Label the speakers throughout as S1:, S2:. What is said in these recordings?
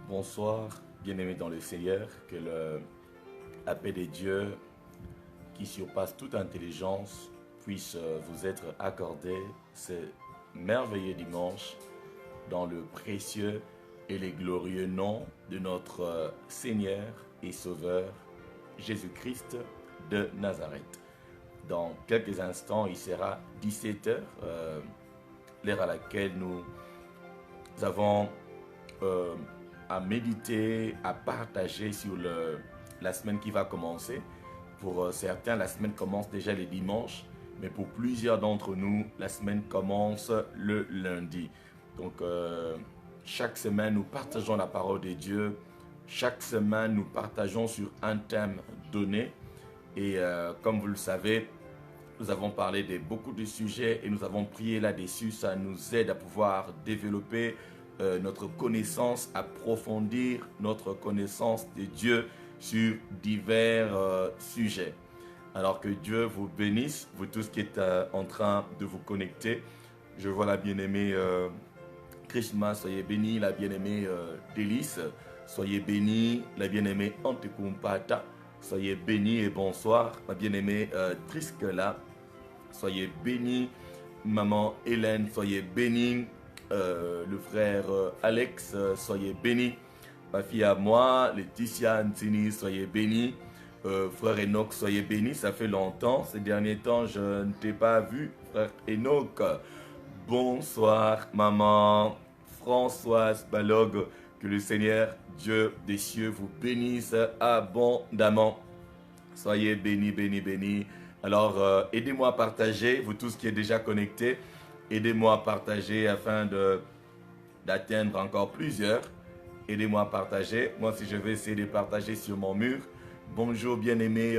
S1: Bonsoir, bien-aimés dans le Seigneur, que la paix de Dieu, qui surpasse toute intelligence, puisse vous être accordée ce merveilleux dimanche dans le précieux et le glorieux nom de notre Seigneur et Sauveur Jésus-Christ de Nazareth. Dans quelques instants, il sera 17 h, l'heure à laquelle nous avons à méditer, à partager sur la semaine qui va commencer. Pour certains, la semaine commence déjà le dimanche, mais pour plusieurs d'entre nous, la semaine commence le lundi. Donc, chaque semaine, nous partageons la parole de Dieu. Chaque semaine, nous partageons sur un thème donné. Et comme vous le savez, nous avons parlé de beaucoup de sujets et nous avons prié là-dessus. Ça nous aide à pouvoir développer notre connaissance, approfondir notre connaissance de Dieu sur divers sujets. Alors que Dieu vous bénisse, vous tous qui êtes en train de vous connecter. Je vois la bien-aimée Krishma, soyez bénie, la bien-aimée Délice, soyez bénie, la bien-aimée Antekumpata, soyez bénie et bonsoir, ma bien-aimée Triskela, soyez bénie, maman Hélène, soyez bénie, le frère Alex, soyez béni. Ma fille à moi, Laetitia Antini, soyez béni. Frère Enoch, soyez béni. Ça fait longtemps, ces derniers temps, je ne t'ai pas vu, frère Enoch. Bonsoir, maman Françoise Balog. Que le Seigneur, Dieu des cieux, vous bénisse abondamment. Soyez bénis, bénis, bénis. Alors, aidez-moi à partager, vous tous qui êtes déjà connectés. Aidez-moi à partager afin d'atteindre encore plusieurs. Aidez-moi à partager. Moi, si je vais essayer de partager sur mon mur. Bonjour, bien-aimé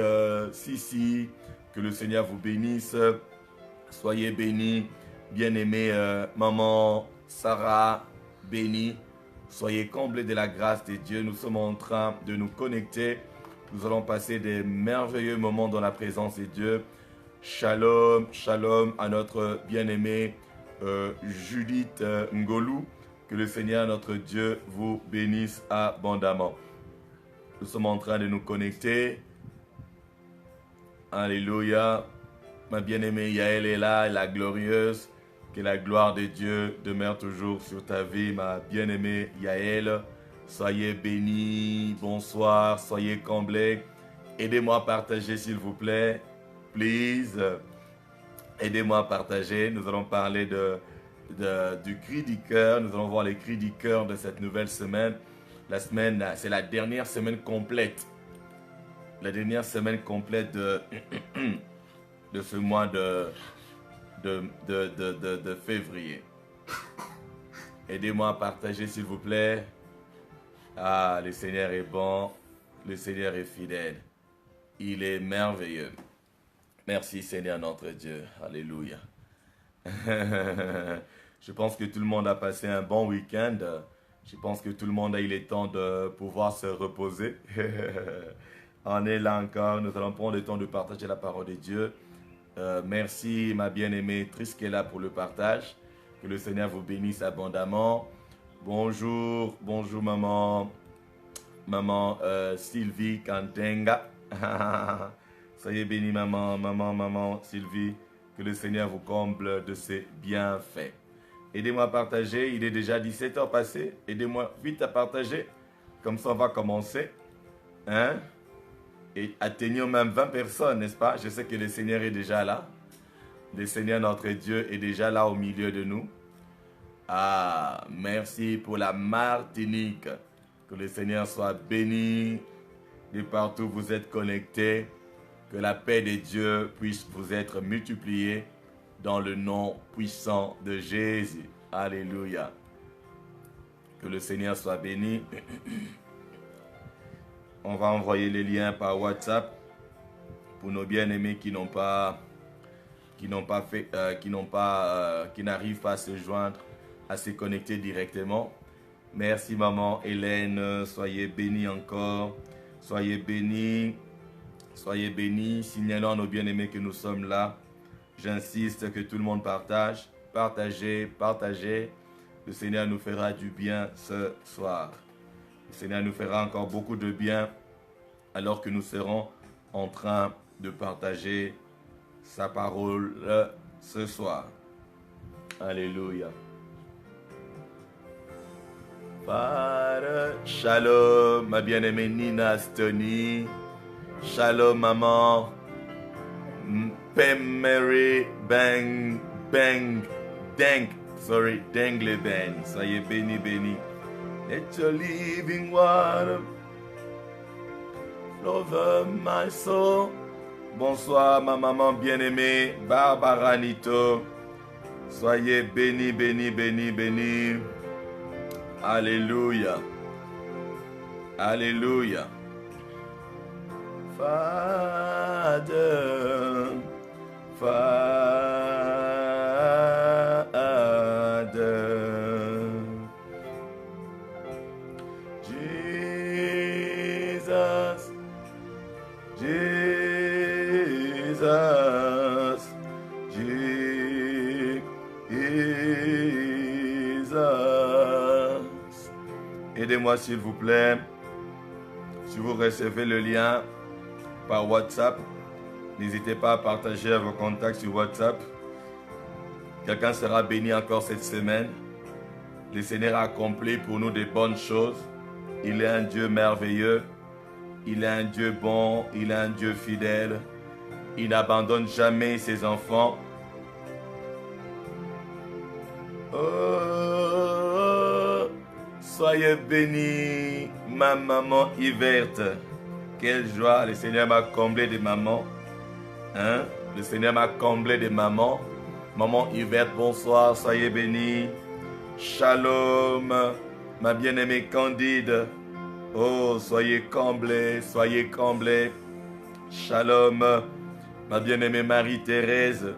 S1: Sissi. Que le Seigneur vous bénisse. Soyez bénis. Bien-aimé maman Sarah, bénie. Soyez comblés de la grâce de Dieu. Nous sommes en train de nous connecter. Nous allons passer des merveilleux moments dans la présence de Dieu. Shalom, shalom à notre bien-aimée Judith Ngolou. Que le Seigneur, notre Dieu, vous bénisse abondamment. Nous sommes en train de nous connecter. Alléluia. Ma bien-aimée Yael est là, la glorieuse. Que la gloire de Dieu demeure toujours sur ta vie, ma bien-aimée Yael. Soyez bénis. Bonsoir. Soyez comblés. Aidez-moi à partager, s'il vous plaît. Please, aidez-moi à partager. Nous allons parler du cri du cœur. Nous allons voir les cris du cœur de cette nouvelle semaine. La semaine, c'est la dernière semaine complète. La dernière semaine complète de ce mois de février. Aidez-moi à partager, s'il vous plaît. Ah, le Seigneur est bon. Le Seigneur est fidèle. Il est merveilleux. Merci Seigneur notre Dieu. Alléluia. Je pense que tout le monde a passé un bon week-end. Je pense que tout le monde a eu le temps de pouvoir se reposer. On est là encore. Nous allons prendre le temps de partager la parole de Dieu. Merci ma bien-aimée Triskela pour le partage. Que le Seigneur vous bénisse abondamment. Bonjour, bonjour maman. Maman Sylvie Kantenga. Soyez bénis, maman, Sylvie. Que le Seigneur vous comble de ses bienfaits. Aidez-moi à partager. Il est déjà 17 h passé. Aidez-moi vite à partager. Comme ça, on va commencer. Hein? Et atteignons même 20 personnes, n'est-ce pas? Je sais que le Seigneur est déjà là. Le Seigneur, notre Dieu, est déjà là au milieu de nous. Ah, merci pour la Martinique. Que le Seigneur soit béni. De partout où vous êtes connectés. Que la paix de Dieu puisse vous être multipliée dans le nom puissant de Jésus. Alléluia. Que le Seigneur soit béni. On va envoyer les liens par WhatsApp pour nos bien-aimés qui n'arrivent pas à se joindre, à se connecter directement. Merci maman Hélène. Soyez bénis encore. Soyez bénis. Soyez bénis, signalons à nos bien-aimés que nous sommes là. J'insiste que tout le monde partage. Partagez, partagez. Le Seigneur nous fera du bien ce soir. Le Seigneur nous fera encore beaucoup de bien alors que nous serons en train de partager sa parole ce soir. Alléluia. Shalom, ma bien-aimée Nina Stony. Shalom, maman. Pem Mary Bang Bang Deng. Sorry, Dengle Ben. Soyez béni, béni. Let your living water flow over my soul. Bonsoir, ma maman bien-aimée, Barbara Nito. Soyez béni, béni, béni, béni. Alléluia. Alléluia. Father, Father, Jesus, Jesus, Jesus. Aidez-moi s'il vous plaît. Si vous recevez le lien par WhatsApp, n'hésitez pas à partager à vos contacts sur WhatsApp. Quelqu'un sera béni encore cette semaine. Le Seigneur a accompli pour nous des bonnes choses. Il est un Dieu merveilleux. Il est un Dieu bon. Il est un Dieu fidèle. Il n'abandonne jamais ses enfants. Oh, soyez bénis, ma maman Yvette. Quelle joie, le Seigneur m'a comblé de mamans. Hein? Le Seigneur m'a comblé de mamans. Maman Yvette, bonsoir, soyez bénis. Shalom, ma bien-aimée Candide. Oh, soyez comblés, soyez comblés. Shalom, ma bien-aimée Marie-Thérèse.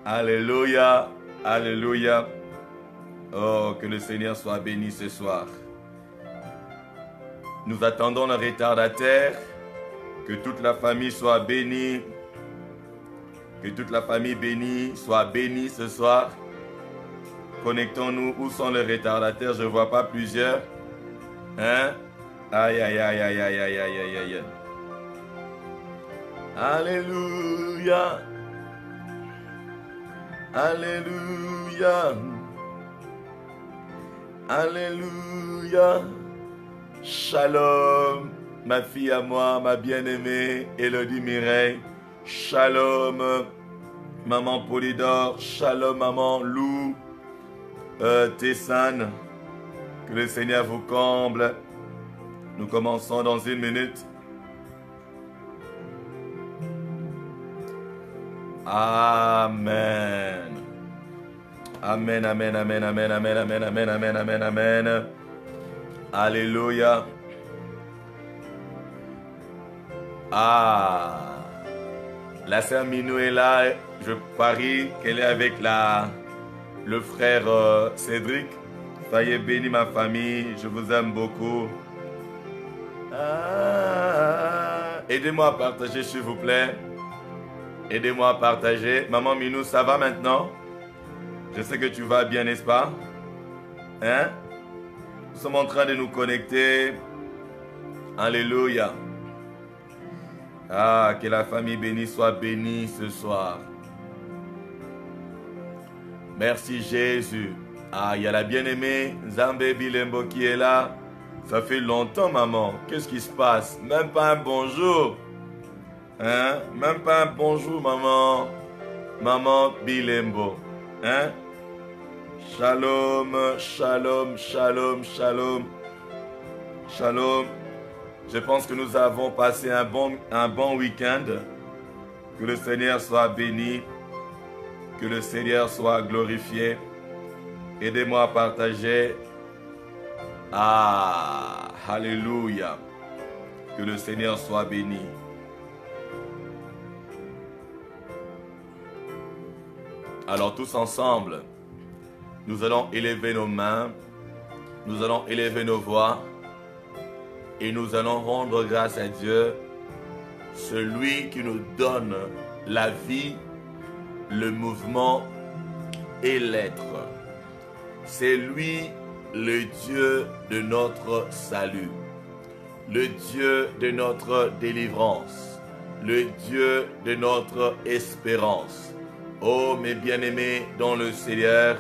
S1: Alléluia, alléluia. Oh, que le Seigneur soit béni ce soir. Nous attendons le retardataire. Que toute la famille soit bénie. Que toute la famille bénie soit bénie ce soir. Connectons-nous. Où sont les retardataires? Je ne vois pas plusieurs. Hein? Aïe, aïe, aïe, aïe, aïe, aïe, aïe, aïe, aïe. Alléluia. Alléluia. Alléluia. Shalom, ma fille à moi, ma bien-aimée, Elodie Mireille. Shalom, maman Polydor. Shalom, maman Lou. Tessane. Que le Seigneur vous comble. Nous commençons dans une minute. Amen. Amen, amen, amen, amen, amen, amen, amen, amen, amen, amen. Alléluia. Ah. La sœur Minou est là. Je parie qu'elle est avec le frère Cédric. Soyez bénis ma famille. Je vous aime beaucoup. Ah. Aidez-moi à partager s'il vous plaît. Aidez-moi à partager. Maman Minou, ça va maintenant? Je sais que tu vas bien, n'est-ce pas? Hein? Nous sommes en train de nous connecter. Alléluia. Ah, que la famille bénie soit bénie ce soir. Merci Jésus. Ah, il y a la bien-aimée Zambé Bilembo qui est là. Ça fait longtemps, maman. Qu'est-ce qui se passe? Même pas un bonjour. Hein? Même pas un bonjour, maman. Maman Bilembo. Hein? Shalom, shalom, shalom, shalom. Shalom. Je pense que nous avons passé un bon week-end. Que le Seigneur soit béni. Que le Seigneur soit glorifié. Aidez-moi à partager. Ah, alléluia. Que le Seigneur soit béni. Alors tous ensemble, nous allons élever nos mains, nous allons élever nos voix et nous allons rendre grâce à Dieu, celui qui nous donne la vie, le mouvement et l'être. C'est lui le Dieu de notre salut, le Dieu de notre délivrance, le Dieu de notre espérance. Oh mes bien-aimés dans le Seigneur,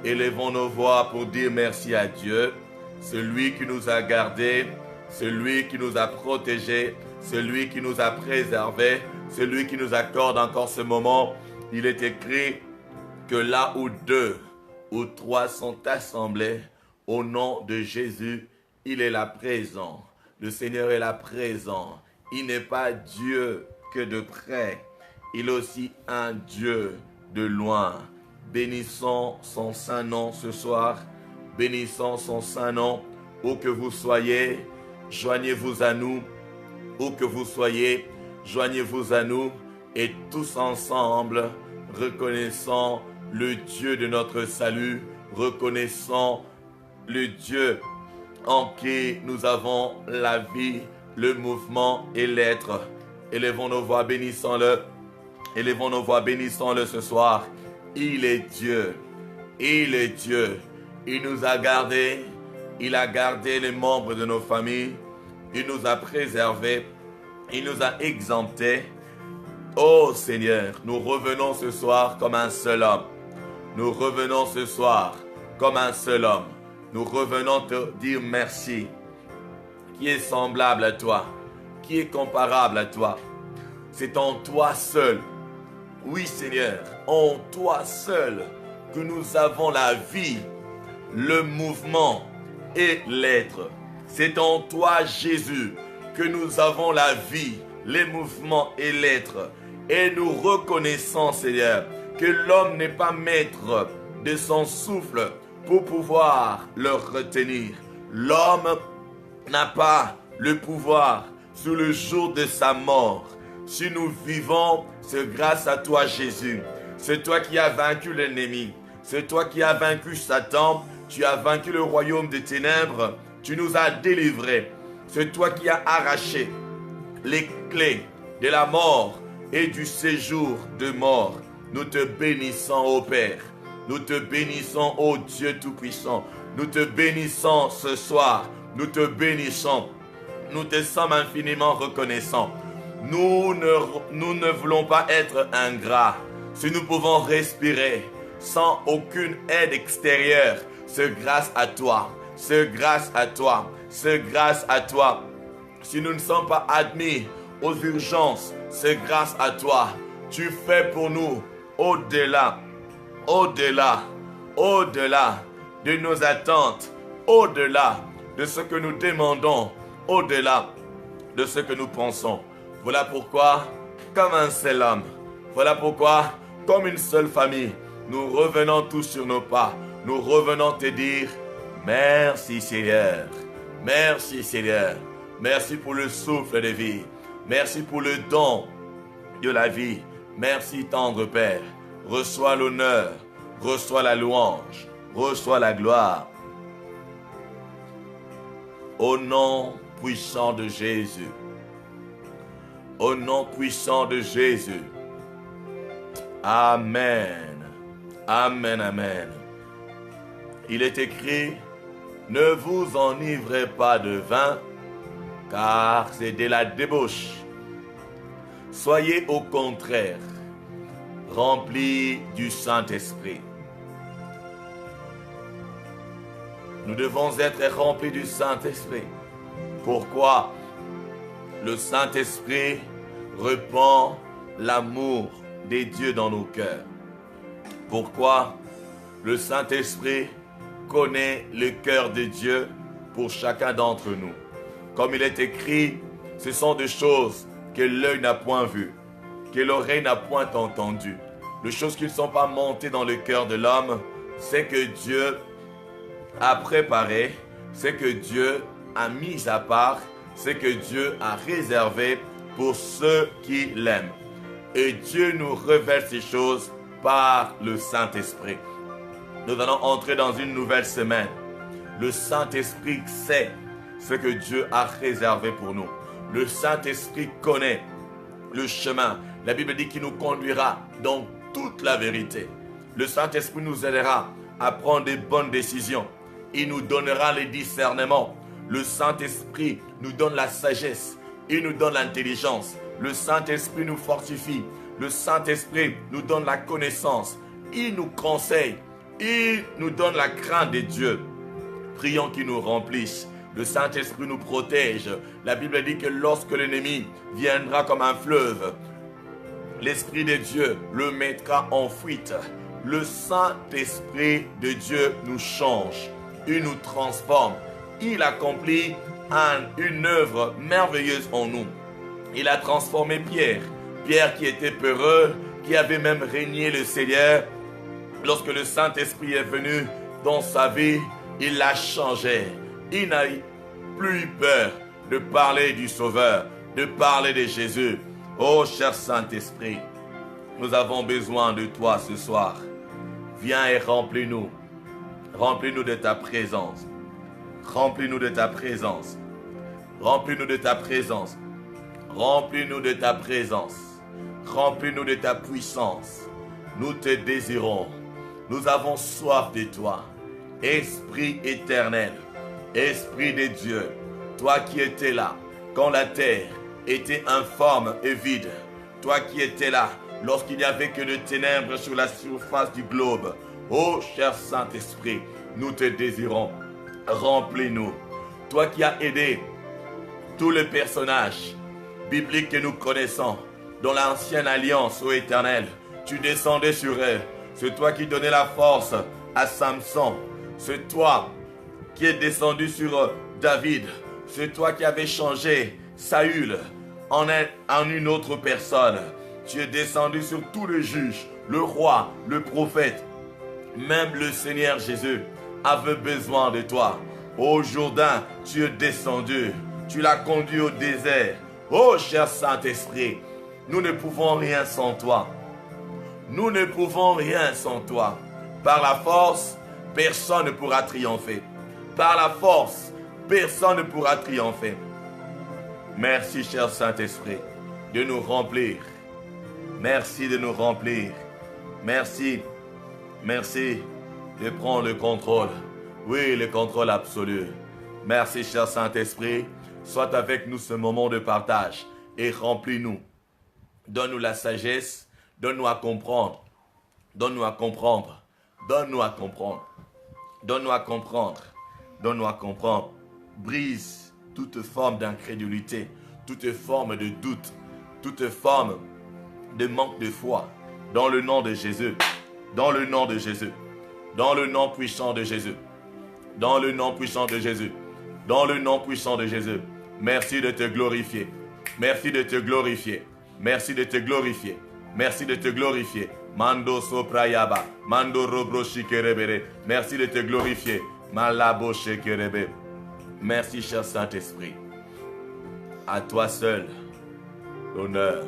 S1: élevons nos voix pour dire merci à Dieu, celui qui nous a gardés, celui qui nous a protégés, celui qui nous a préservés, celui qui nous accorde encore ce moment. Il est écrit que là où 2 ou 3 sont assemblés au nom de Jésus, il est là présent. Le Seigneur est là présent. Il n'est pas Dieu que de près. Il est aussi un Dieu de loin. Bénissons son saint nom ce soir. Bénissons son saint nom. Où que vous soyez, joignez-vous à nous. Où que vous soyez, joignez-vous à nous. Et tous ensemble, reconnaissons le Dieu de notre salut. Reconnaissons le Dieu en qui nous avons la vie, le mouvement et l'être. Élevons nos voix, bénissons-le. Élevons nos voix, bénissons-le ce soir. Il est Dieu. Il est Dieu. Il nous a gardés. Il a gardé les membres de nos familles. Il nous a préservés. Il nous a exemptés. Oh Seigneur, nous revenons ce soir comme un seul homme. Nous revenons ce soir comme un seul homme. Nous revenons te dire merci. Qui est semblable à toi? Qui est comparable à toi? C'est en toi seul. Oui Seigneur, en toi seul que nous avons la vie, le mouvement et l'être. C'est en toi Jésus que nous avons la vie, les mouvements et l'être. Et nous reconnaissons Seigneur que l'homme n'est pas maître de son souffle pour pouvoir le retenir. L'homme n'a pas le pouvoir sur le jour de sa mort. Si nous vivons, c'est grâce à toi Jésus. C'est toi qui as vaincu l'ennemi. C'est toi qui as vaincu Satan. Tu as vaincu le royaume des ténèbres. Tu nous as délivrés. C'est toi qui as arraché les clés de la mort et du séjour de mort. Nous te bénissons, ô Père. Nous te bénissons, ô Dieu Tout-Puissant. Nous te bénissons ce soir. Nous te bénissons. Nous te sommes infiniment reconnaissants. Nous ne voulons pas être ingrats. Si nous pouvons respirer sans aucune aide extérieure, c'est grâce à toi. C'est grâce à toi. C'est grâce à toi. Si nous ne sommes pas admis aux urgences, c'est grâce à toi. Tu fais pour nous au-delà de nos attentes, au-delà de ce que nous demandons, au-delà de ce que nous pensons. Voilà pourquoi, comme un seul homme, voilà pourquoi, comme une seule famille, nous revenons tous sur nos pas. Nous revenons te dire, merci Seigneur, merci Seigneur, merci pour le souffle de vie, merci pour le don de la vie, merci tendre Père. Reçois l'honneur, reçois la louange, reçois la gloire. Au nom puissant de Jésus. Au nom puissant de Jésus. Amen. Amen, amen. Il est écrit, ne vous enivrez pas de vin, car c'est de la débauche. Soyez au contraire remplis du Saint-Esprit. Nous devons être remplis du Saint-Esprit. Pourquoi? Le Saint-Esprit répand l'amour des dieux dans nos cœurs. Pourquoi? Le Saint-Esprit connaît le cœur de Dieu pour chacun d'entre nous. Comme il est écrit, ce sont des choses que l'œil n'a point vues, que l'oreille n'a point entendues. Les choses qui ne sont pas montées dans le cœur de l'homme, c'est que Dieu a préparé, c'est que Dieu a mis à part, c'est que Dieu a réservé pour ceux qui l'aiment. Et Dieu nous révèle ces choses par le Saint-Esprit. Nous allons entrer dans une nouvelle semaine. Le Saint-Esprit sait ce que Dieu a réservé pour nous. Le Saint-Esprit connaît le chemin. La Bible dit qu'il nous conduira dans toute la vérité. Le Saint-Esprit nous aidera à prendre des bonnes décisions. il nous donnera le discernement. Le Saint-Esprit nous donne la sagesse, il nous donne l'intelligence. Le Saint-Esprit nous fortifie, le Saint-Esprit nous donne la connaissance, il nous conseille, il nous donne la crainte de Dieu. Prions qu'il nous remplisse. Le Saint-Esprit nous protège. La Bible dit que lorsque l'ennemi viendra comme un fleuve, l'Esprit de Dieu le mettra en fuite. Le Saint-Esprit de Dieu nous change. Il nous transforme. Il accomplit une œuvre merveilleuse en nous. Il a transformé Pierre. Pierre qui était peureux, qui avait même régné le Seigneur. Lorsque le Saint-Esprit est venu dans sa vie, il l'a changé. Il n'a plus eu peur de parler du Sauveur, de parler de Jésus. Oh, cher Saint-Esprit, nous avons besoin de toi ce soir. Viens et remplis-nous. Remplis-nous de ta présence. Remplis-nous de ta présence. Remplis-nous de ta présence. Remplis-nous de ta présence. Remplis-nous de ta puissance. Nous te désirons. Nous avons soif de toi. Esprit éternel, Esprit de Dieu, toi qui étais là quand la terre était informe et vide, toi qui étais là lorsqu'il n'y avait que de ténèbres sur la surface du globe. Ô cher Saint-Esprit, nous te désirons, remplis-nous. Toi qui as aidé tous les personnages bibliques que nous connaissons dans l'ancienne alliance, ô Éternel, tu descendais sur eux. C'est toi qui donnais la force à Samson. C'est toi qui es descendu sur David. C'est toi qui avais changé Saül en une autre personne. Tu es descendu sur tous les juges, le roi, le prophète. Même le Seigneur Jésus avait besoin de toi. Au Jourdain, tu es descendu. Tu l'as conduit au désert. Oh, cher Saint-Esprit, nous ne pouvons rien sans toi. Nous ne pouvons rien sans toi. Par la force, personne ne pourra triompher. Par la force, personne ne pourra triompher. Merci, cher Saint-Esprit, de nous remplir. Merci de nous remplir. Merci. Merci de prendre le contrôle. Oui, le contrôle absolu. Merci, cher Saint-Esprit. Sois avec nous ce moment de partage et remplis-nous. Donne-nous la sagesse. Donne-nous à comprendre. Donne-nous à comprendre. Donne-nous à comprendre. Donne-nous à comprendre. Donne-nous à comprendre. Brise toute forme d'incrédulité, toute forme de doute, toute forme de manque de foi. Dans le nom de Jésus. Dans le nom de Jésus. Dans le nom puissant de Jésus. Dans le nom puissant de Jésus. Dans le nom puissant de Jésus. Merci de te glorifier. Merci de te glorifier. Merci de te glorifier. Merci de te glorifier. Mando soprayaba. Mando robro shikerebere. Merci de te glorifier. Malabo shikerebe. Merci, cher Saint-Esprit. À toi seul, l'honneur,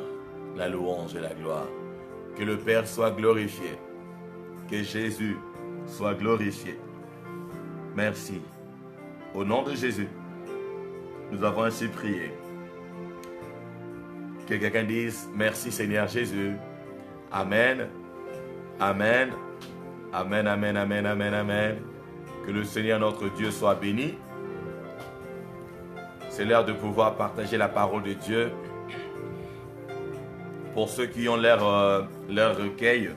S1: la louange et la gloire. Que le Père soit glorifié. Que Jésus soit glorifié. Merci. Au nom de Jésus, nous avons ainsi prié. Que quelqu'un dise merci Seigneur Jésus. Amen. Amen. Amen, amen, amen, amen, amen. Que le Seigneur notre Dieu soit béni. C'est l'heure de pouvoir partager la parole de Dieu. Pour ceux qui ont leur recueil,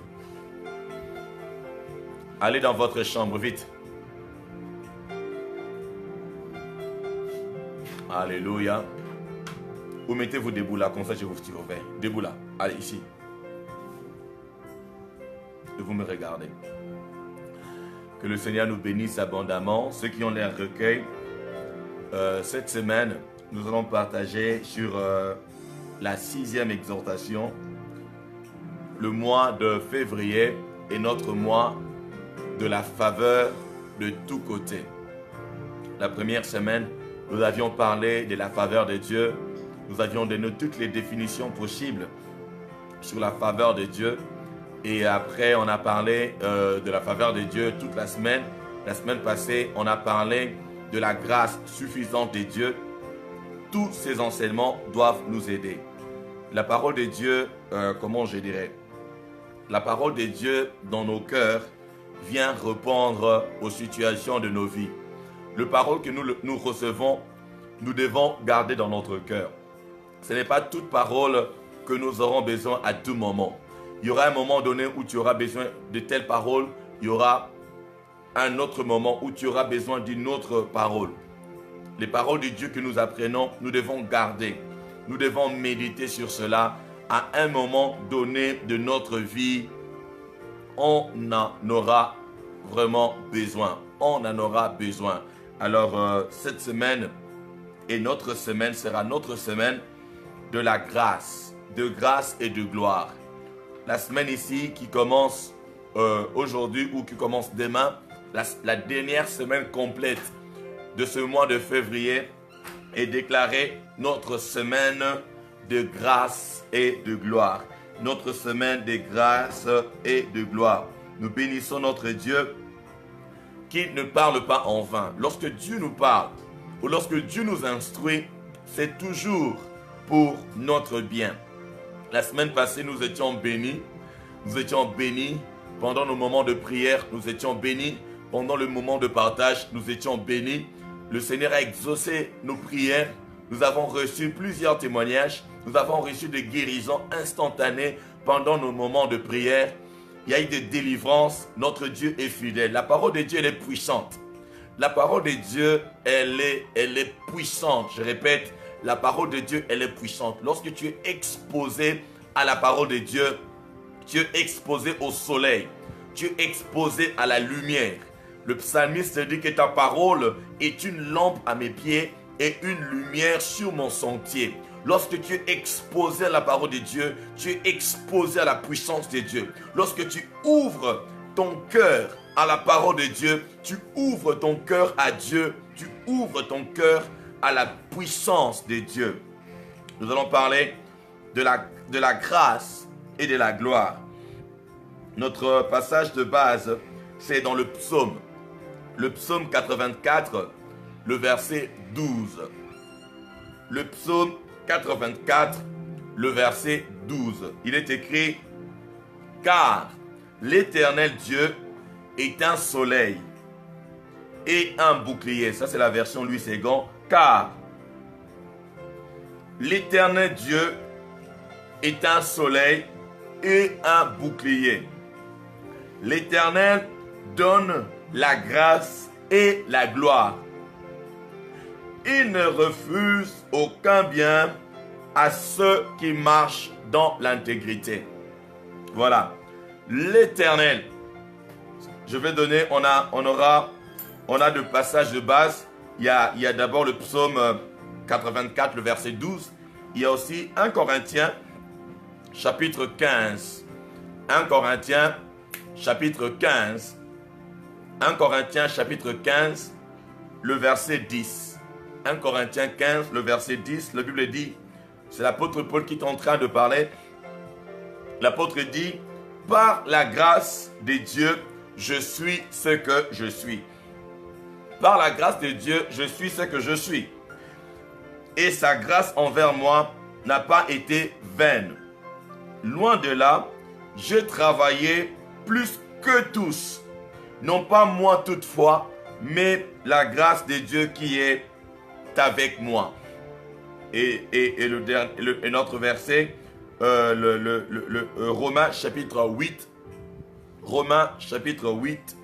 S1: allez dans votre chambre vite. Alléluia. Ou mettez-vous debout là, comme ça je vous surveille. Debout là. Allez, ici. Et vous me regardez. Que le Seigneur nous bénisse abondamment. Ceux qui ont leur recueil, cette semaine, nous allons partager sur la 6e exhortation. Le mois de février est notre mois de la faveur de tous côtés. La première semaine, nous avions parlé de la faveur de Dieu. Nous avions donné toutes les définitions possibles sur la faveur de Dieu. Et après, on a parlé de la faveur de Dieu toute la semaine. La semaine passée, on a parlé de la grâce suffisante de Dieu. Tous ces enseignements doivent nous aider. La parole de Dieu, comment je dirais, la parole de Dieu dans nos cœurs vient répondre aux situations de nos vies. les paroles que nous recevons, nous devons garder dans notre cœur. Ce n'est pas toute parole que nous aurons besoin à tout moment. Il y aura un moment donné où tu auras besoin de telle parole. Il y aura un autre moment où tu auras besoin d'une autre parole. Les paroles de Dieu que nous apprenons, nous devons garder. Nous devons méditer sur cela. À un moment donné de notre vie, on en aura vraiment besoin. On en aura besoin. Alors, cette semaine et notre semaine sera notre semaine de la grâce et de gloire. La semaine ici qui commence aujourd'hui ou qui commence demain, la dernière semaine complète de ce mois de février est déclarée notre semaine de grâce et de gloire. Notre semaine de grâce et de gloire. Nous bénissons notre Dieu qui ne parle pas en vain. Lorsque Dieu nous parle ou lorsque Dieu nous instruit, c'est toujours pour notre bien. La semaine passée, nous étions bénis. Nous étions bénis pendant nos moments de prière. Nous étions bénis pendant le moment de partage. Nous étions bénis. Le Seigneur a exaucé nos prières. Nous avons reçu plusieurs témoignages. Nous avons reçu des guérisons instantanées pendant nos moments de prière. Il y a eu des délivrances. Notre Dieu est fidèle. La parole de Dieu, elle est puissante. La parole de Dieu, elle est puissante. Je répète, la parole de Dieu, elle est puissante. Lorsque tu es exposé à la parole de Dieu, tu es exposé au soleil. Tu es exposé à la lumière. Le psalmiste dit que ta parole est une lampe à mes pieds et une lumière sur mon sentier. Lorsque tu es exposé à la parole de Dieu, tu es exposé à la puissance de Dieu. Lorsque tu ouvres ton cœur à la parole de Dieu, tu ouvres ton cœur à Dieu, tu ouvres ton cœur à la puissance de Dieu. Nous allons parler de la grâce et de la gloire. Notre passage de base, c'est dans le psaume. Le psaume 84, le verset 12. Le psaume 84, le verset 12. Il est écrit « Car l'Éternel Dieu est un soleil et un bouclier. » Ça, c'est la version Louis Ségon. « Car l'Éternel Dieu est un soleil et un bouclier. L'Éternel donne la grâce et la gloire. Il ne refuse aucun bien à ceux qui marchent dans l'intégrité. » Voilà. L'Éternel. Je vais donner, on a deux passages de base. Il y a d'abord le psaume 84, le verset 12. Il y a aussi 1 Corinthiens, chapitre 15. 1 Corinthiens, chapitre 15. 1 Corinthiens, chapitre 15, le verset 10. 1 Corinthiens 15, le verset 10, la Bible dit, c'est l'apôtre Paul qui est en train de parler. L'apôtre dit, « Par la grâce de Dieu, je suis ce que je suis. » Par la grâce de Dieu, je suis ce que je suis. Et sa grâce envers moi n'a pas été vaine. Loin de là, j'ai travaillé plus que tous. Non pas moi toutefois, mais la grâce de Dieu qui est avec moi. Et notre verset, Romains chapitre 8. Romains chapitre 8,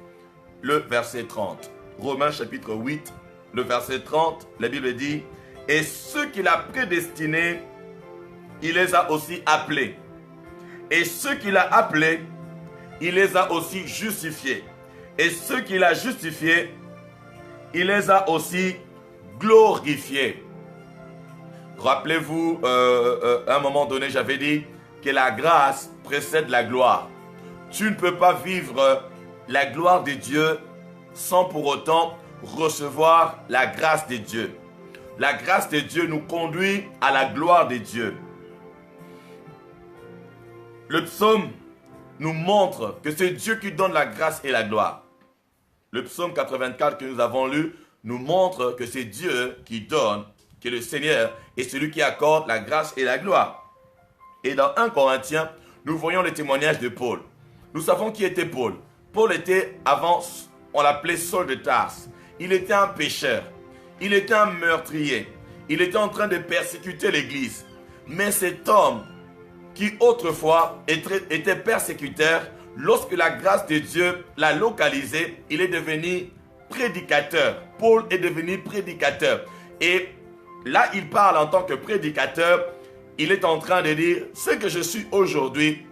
S1: le verset 30. Romains chapitre 8, le verset 30, la Bible dit, « Et ceux qu'il a prédestinés, il les a aussi appelés. Et ceux qu'il a appelés, il les a aussi justifiés. Et ceux qu'il a justifiés, il les a aussi glorifiés. » Rappelez-vous, à un moment donné, j'avais dit que la grâce précède la gloire. Tu ne peux pas vivre la gloire de Dieu sans pour autant recevoir la grâce de Dieu. La grâce de Dieu nous conduit à la gloire de Dieu. Le psaume nous montre que c'est Dieu qui donne la grâce et la gloire. Le psaume 84 que nous avons lu nous montre que c'est Dieu qui donne, que le Seigneur est celui qui accorde la grâce et la gloire. Et dans 1 Corinthiens, nous voyons le témoignage de Paul. Nous savons qui était Paul. Paul était avant, on l'appelait Saul de Tarse. il était un pécheur. Il était un meurtrier. Il était en train de persécuter l'Église. Mais cet homme qui autrefois était persécuteur, lorsque la grâce de Dieu l'a localisé, il est devenu prédicateur. Paul est devenu prédicateur. Et là, il parle en tant que prédicateur. Il est en train de dire, ce que je suis aujourd'hui,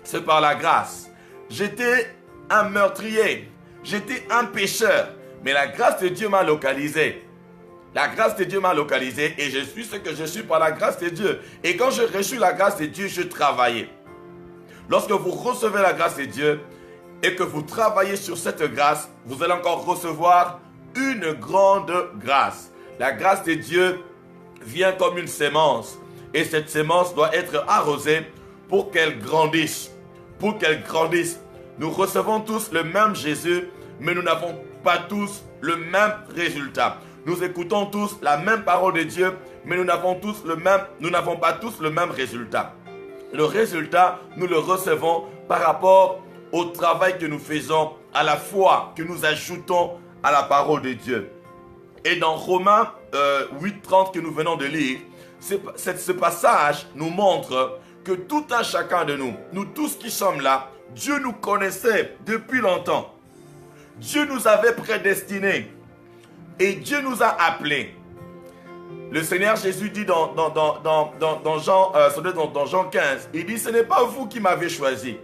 S1: c'est par la grâce. J'étais un meurtrier, j'étais un pécheur, mais la grâce de Dieu m'a localisé. La grâce de Dieu m'a localisé et je suis ce que je suis par la grâce de Dieu. Et quand j'ai reçu la grâce de Dieu, je travaillais. Lorsque vous recevez la grâce de Dieu et que vous travaillez sur cette grâce, vous allez encore recevoir une grande grâce. La grâce de Dieu vient comme une sémence et cette sémence doit être arrosée pour qu'elle grandisse. Pour qu'elle grandisse. Nous recevons tous le même Jésus, mais nous n'avons pas tous le même résultat. Nous écoutons tous la même parole de Dieu, mais nous n'avons pas tous le même résultat. Le résultat, nous le recevons par rapport au travail que nous faisons, à la foi que nous ajoutons à la parole de Dieu. Et dans Romains 8:30 que nous venons de lire, ce passage nous montre que tout un chacun de nous, nous tous qui sommes là, Dieu nous connaissait depuis longtemps. Dieu nous avait prédestinés et Dieu nous a appelés. Le Seigneur Jésus dit dans Jean 15, il dit, ce n'est pas vous qui m'avez choisi.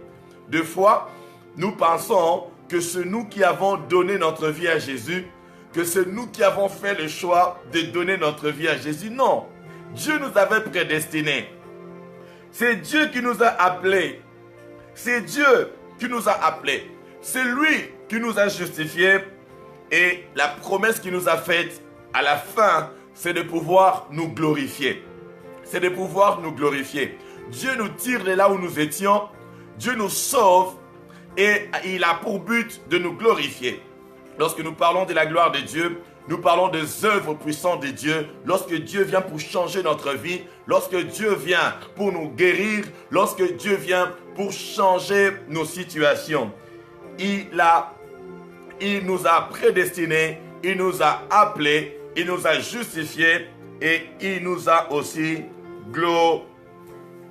S1: Deux fois, nous pensons que c'est nous qui avons donné notre vie à Jésus, que c'est nous qui avons fait le choix de donner notre vie à Jésus. Non, Dieu nous avait prédestinés. C'est Dieu qui nous a appelés. C'est Dieu qui nous a appelés. C'est lui qui nous a justifiés. Et la promesse qu'il nous a faite à la fin, c'est de pouvoir nous glorifier. C'est de pouvoir nous glorifier. Dieu nous tire de là où nous étions. Dieu nous sauve. Et il a pour but de nous glorifier. Lorsque nous parlons de la gloire de Dieu, nous parlons des œuvres puissantes de Dieu. Lorsque Dieu vient pour changer notre vie, lorsque Dieu vient pour nous guérir, lorsque Dieu vient pour changer nos situations. Il nous a prédestinés, il nous a appelés, il nous a justifiés et il nous a aussi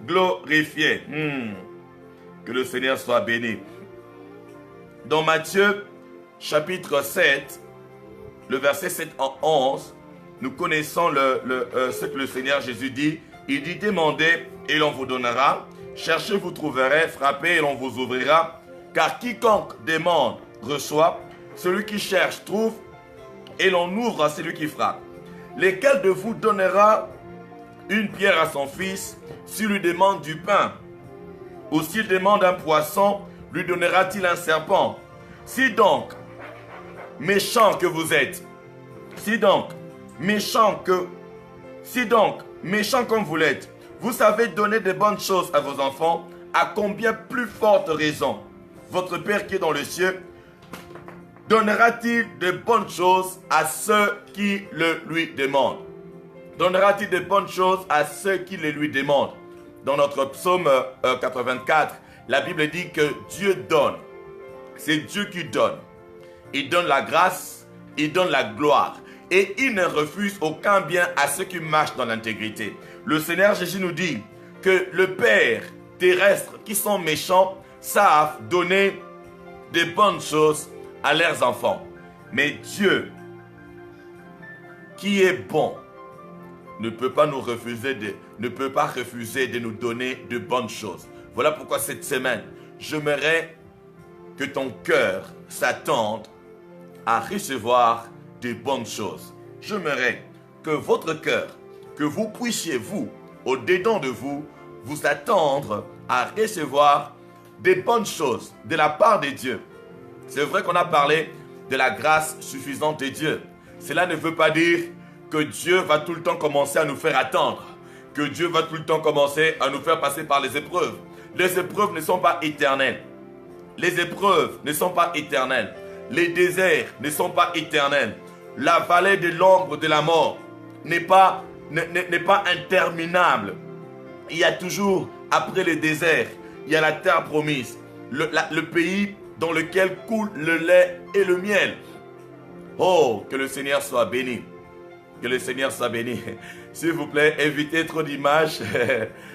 S1: glorifiés. Que le Seigneur soit béni. Dans Matthieu, chapitre 7, le verset 7 en 11, nous connaissons ce que le Seigneur Jésus dit. Il dit, demandez et l'on vous donnera, cherchez, vous trouverez, frappez et l'on vous ouvrira. Car quiconque demande, reçoit, celui qui cherche, trouve, et l'on ouvre à celui qui frappe. Lequel de vous donnera une pierre à son fils s'il lui demande du pain? Ou s'il demande un poisson, lui donnera-t-il un serpent? Si donc, méchant que vous êtes, si donc, méchant comme vous l'êtes, vous savez donner de bonnes choses à vos enfants, à combien plus forte raison votre Père qui est dans le ciel donnera-t-il de bonnes choses à ceux qui le lui demandent? Donnera-t-il de bonnes choses à ceux qui le lui demandent? Dans notre psaume 84, la Bible dit que Dieu donne. C'est Dieu qui donne. Il donne la grâce, il donne la gloire. Et il ne refuse aucun bien à ceux qui marchent dans l'intégrité. Le Seigneur Jésus nous dit que le Père terrestre qui sont méchants savent donner de bonnes choses à leurs enfants. Mais Dieu, qui est bon, ne peut pas refuser de nous donner de bonnes choses. Voilà pourquoi cette semaine, j'aimerais que ton cœur s'attende à recevoir de bonnes choses. J'aimerais que votre cœur, que vous puissiez, vous, au-dedans de vous, vous attendre à recevoir des bonnes choses de la part de Dieu. C'est vrai qu'on a parlé de la grâce suffisante de Dieu. Cela ne veut pas dire que Dieu va tout le temps commencer à nous faire attendre, que Dieu va tout le temps commencer à nous faire passer par les épreuves. Les épreuves ne sont pas éternelles. Les épreuves ne sont pas éternelles. Les déserts ne sont pas éternels. La vallée de l'ombre de la mort n'est pas interminable. Il y a toujours, après le désert, il y a la terre promise, le pays dans lequel coule le lait et le miel. Oh, que le Seigneur soit béni. Que le Seigneur soit béni. S'il vous plaît, évitez trop d'images.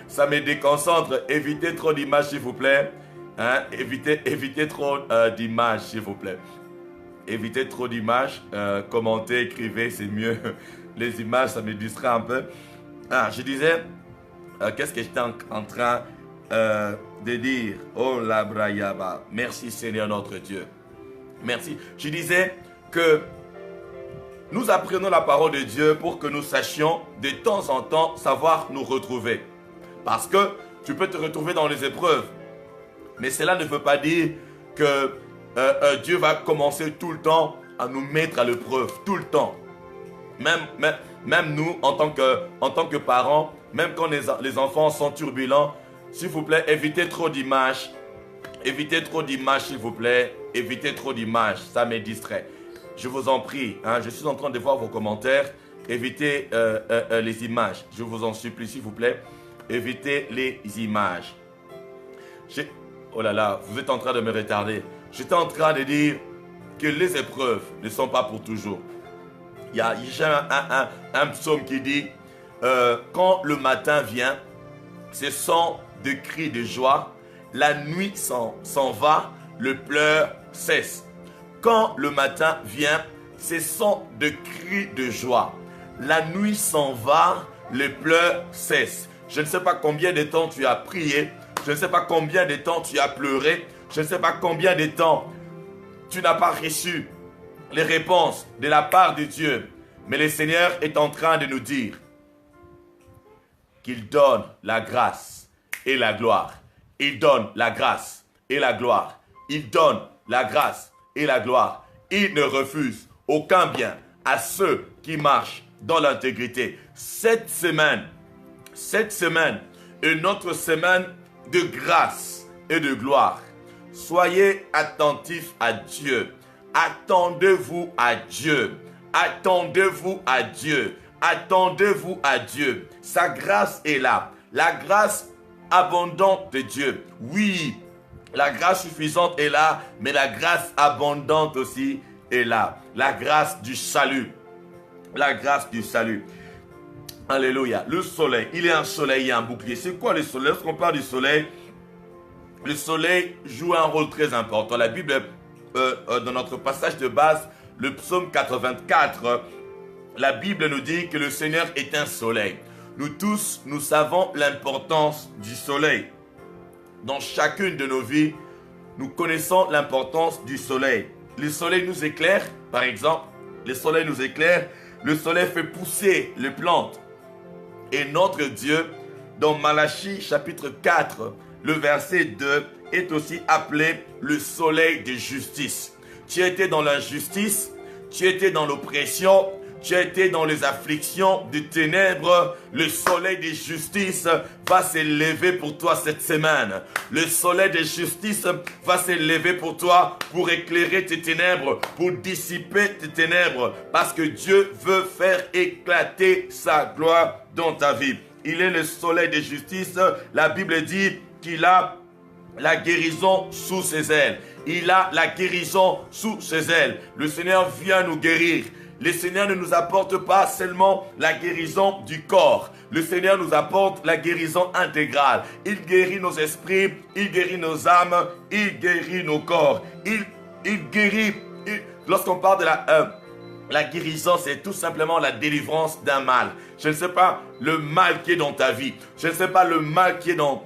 S1: Ça me déconcentre. Évitez trop d'images, s'il vous plaît. Hein? Évitez trop d'images, s'il vous plaît. Évitez trop d'images. Commentez, écrivez, c'est mieux. Les images, ça me distrait un peu. Je disais, qu'est-ce que j'étais en train de dire? Oh la brayaba. Merci Seigneur notre Dieu. Merci. Je disais que nous apprenons la parole de Dieu pour que nous sachions de temps en temps savoir nous retrouver. Parce que tu peux te retrouver dans les épreuves. Mais cela ne veut pas dire que Dieu va commencer tout le temps à nous mettre à l'épreuve. Tout le temps. Même nous, en tant que parents, même quand les enfants sont turbulents, s'il vous plaît, évitez trop d'images. Évitez trop d'images, s'il vous plaît. Évitez trop d'images, ça me distrait. Je vous en prie, hein, je suis en train de voir vos commentaires. Évitez les images. Je vous en supplie, s'il vous plaît. Évitez les images. Oh là là, vous êtes en train de me retarder. J'étais en train de dire que les épreuves ne sont pas pour toujours. Il y a un psaume qui dit quand le matin vient, ce sont des cris de joie. La nuit s'en va, le pleur cesse. Quand le matin vient, ce sont des cris de joie. La nuit s'en va, le pleur cesse. Je ne sais pas combien de temps tu as prié. Je ne sais pas combien de temps tu as pleuré. Je ne sais pas combien de temps tu n'as pas reçu les réponses de la part de Dieu. Mais le Seigneur est en train de nous dire qu'il donne la grâce et la gloire. Il donne la grâce et la gloire. Il donne la grâce et la gloire. Il ne refuse aucun bien à ceux qui marchent dans l'intégrité. Cette semaine est notre semaine de grâce et de gloire. Soyez attentifs à Dieu. Attendez-vous à Dieu. Attendez-vous à Dieu. Attendez-vous à Dieu. Sa grâce est là. La grâce abondante de Dieu. Oui, la grâce suffisante est là, mais la grâce abondante aussi est là. La grâce du salut. La grâce du salut. Alléluia. Le soleil, il y a un soleil et un bouclier. C'est quoi le soleil? Lorsqu'on parle du soleil, le soleil joue un rôle très important. La Bible, dans notre passage de base, le psaume 84, la Bible nous dit que le Seigneur est un soleil. Nous tous, nous savons l'importance du soleil. Dans chacune de nos vies, nous connaissons l'importance du soleil. Le soleil nous éclaire, par exemple. Le soleil nous éclaire. Le soleil fait pousser les plantes. Et notre Dieu, dans Malachie chapitre 4, le verset 2, est aussi appelé le soleil de justice. Tu étais dans l'injustice, tu étais dans l'oppression, tu as été dans les afflictions des ténèbres. Le soleil de justice va s'élever pour toi cette semaine. Le soleil de justice va s'élever pour toi, pour éclairer tes ténèbres, pour dissiper tes ténèbres. Parce que Dieu veut faire éclater sa gloire dans ta vie. Il est le soleil de justice. La Bible dit qu'il a la guérison sous ses ailes. Il a la guérison sous ses ailes. Le Seigneur vient nous guérir. Le Seigneur ne nous apporte pas seulement la guérison du corps. Le Seigneur nous apporte la guérison intégrale. Il guérit nos esprits, il guérit nos âmes, il guérit nos corps. Il guérit. Lorsqu'on parle de la guérison, c'est tout simplement la délivrance d'un mal. Je ne sais pas le mal qui est dans ta vie. Je ne sais pas le mal qui est dans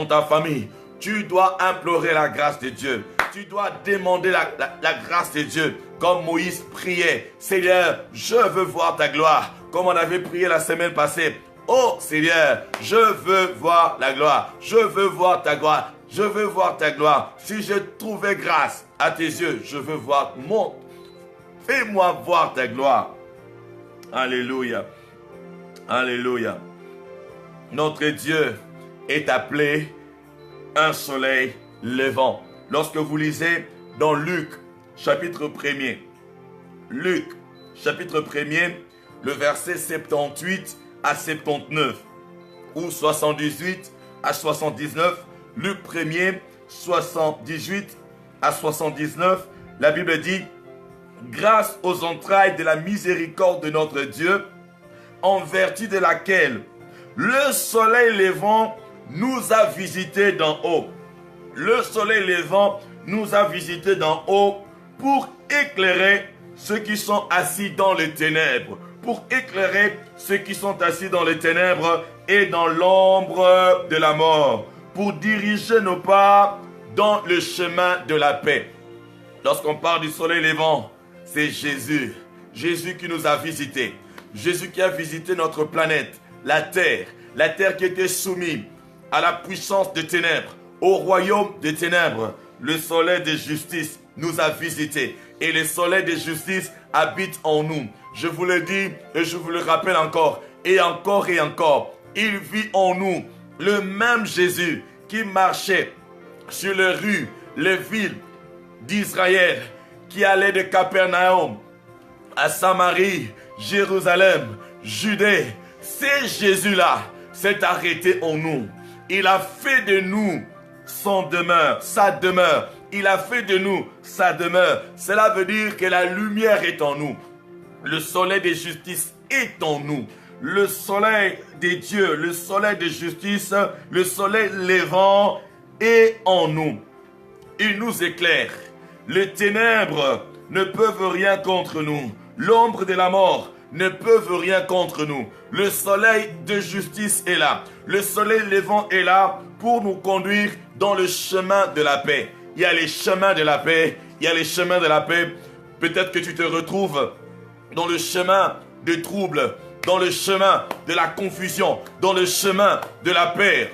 S1: ta famille. Tu dois implorer la grâce de Dieu. Tu dois demander la grâce de Dieu. Comme Moïse priait, Seigneur, je veux voir ta gloire. Comme on avait prié la semaine passée. Oh Seigneur, je veux voir la gloire. Je veux voir ta gloire. Je veux voir ta gloire. Si je trouvais grâce à tes yeux, je veux voir fais-moi voir ta gloire. Alléluia. Alléluia. Notre Dieu est appelé un soleil levant. Lorsque vous lisez dans Luc, chapitre 1er, Luc, chapitre 1er, le verset 78 à 79, ou 78 à 79, Luc 1er, 78 à 79, la Bible dit, grâce aux entrailles de la miséricorde de notre Dieu, en vertu de laquelle le soleil levant nous a visités d'en haut. Le soleil levant nous a visités d'en haut pour éclairer ceux qui sont assis dans les ténèbres. Pour éclairer ceux qui sont assis dans les ténèbres et dans l'ombre de la mort. Pour diriger nos pas dans le chemin de la paix. Lorsqu'on parle du soleil levant, c'est Jésus. Jésus qui nous a visités. Jésus qui a visité notre planète, la terre qui était soumise à la puissance des ténèbres, au royaume des ténèbres. Le soleil de justice nous a visités et le soleil de justice habite en nous. Je vous le dis et je vous le rappelle encore et encore et encore. Il vit en nous. Le même Jésus qui marchait sur les rues, les villes d'Israël, qui allait de Capernaum à Samarie, Jérusalem, Judée. C'est Jésus-là s'est arrêté en nous. Il a fait de nous son demeure, sa demeure. Il a fait de nous sa demeure. Cela veut dire que la lumière est en nous. Le soleil de justice est en nous. Le soleil de Dieu, le soleil de justice, le soleil levant est en nous. Il nous éclaire. Les ténèbres ne peuvent rien contre nous. L'ombre de la mort ne peuvent rien contre nous. Le soleil de justice est là. Le soleil levant est là pour nous conduire dans le chemin de la paix. Il y a les chemins de la paix. Il y a les chemins de la paix. Peut-être que tu te retrouves dans le chemin des troubles, dans le chemin de la confusion, dans le chemin de la peur.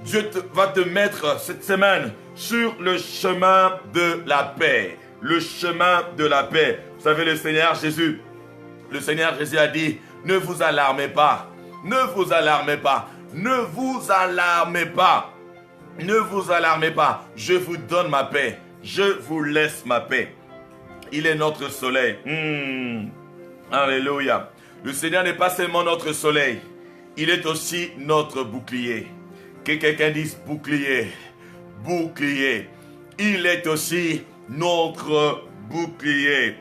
S1: Dieu va te mettre cette semaine sur le chemin de la paix. Le chemin de la paix. Vous savez, le Seigneur Jésus a dit, ne vous alarmez pas. Ne vous alarmez pas. Ne vous alarmez pas. Ne vous alarmez pas. Je vous donne ma paix. Je vous laisse ma paix. Il est notre soleil. Alléluia. Le Seigneur n'est pas seulement notre soleil. Il est aussi notre bouclier. Que quelqu'un dise bouclier. Bouclier. Il est aussi notre bouclier.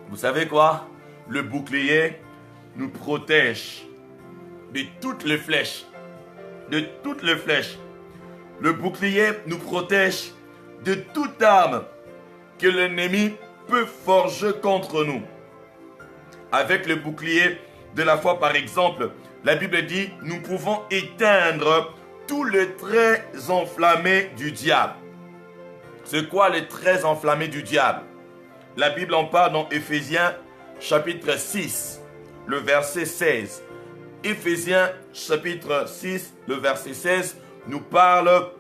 S1: Vous savez quoi? Le bouclier nous protège de toutes les flèches. De toutes les flèches. Le bouclier nous protège de toute arme que l'ennemi peut forger contre nous. Avec le bouclier de la foi, par exemple, la Bible dit, nous pouvons éteindre tous les traits enflammés du diable. C'est quoi les traits enflammés du diable? La Bible en parle dans Éphésiens chapitre 6, le verset 16. Éphésiens chapitre 6, le verset 16, nous parle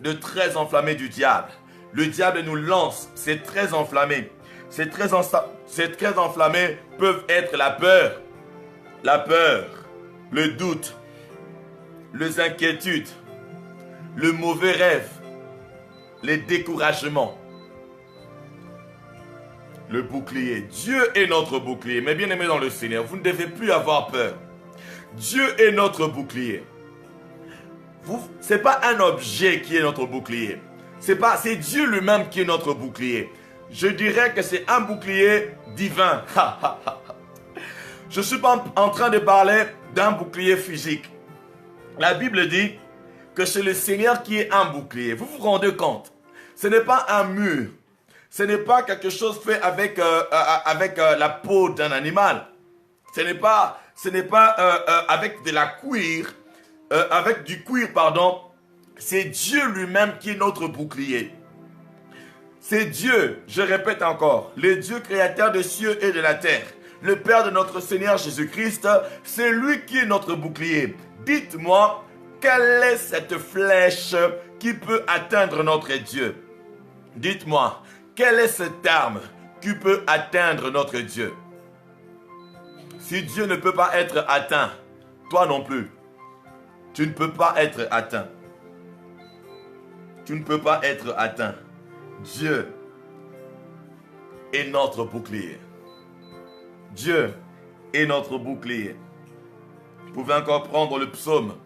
S1: de traits enflammés du diable. Le diable nous lance ces traits enflammés. Ces traits enflammés peuvent être la peur, le doute, les inquiétudes, le mauvais rêve, les découragements. Le bouclier. Dieu est notre bouclier. Mais bien aimé dans le Seigneur, vous ne devez plus avoir peur. Dieu est notre bouclier. Ce n'est pas un objet qui est notre bouclier. C'est Dieu lui-même qui est notre bouclier. Je dirais que c'est un bouclier divin. Je ne suis pas en train de parler d'un bouclier physique. La Bible dit que c'est le Seigneur qui est un bouclier. Vous vous rendez compte? Ce n'est pas un mur. Ce n'est pas quelque chose fait avec la peau d'un animal. Ce n'est pas avec de la cuir, avec du cuir, pardon. C'est Dieu lui-même qui est notre bouclier. C'est Dieu, je répète encore, le Dieu créateur des cieux et de la terre, le Père de notre Seigneur Jésus-Christ, c'est lui qui est notre bouclier. Dites-moi, quelle est cette flèche qui peut atteindre notre Dieu? Dites-moi, quelle est cette arme qui peut atteindre notre Dieu? Si Dieu ne peut pas être atteint, toi non plus, tu ne peux pas être atteint. Tu ne peux pas être atteint. Dieu est notre bouclier. Dieu est notre bouclier. Vous pouvez encore prendre le psaume.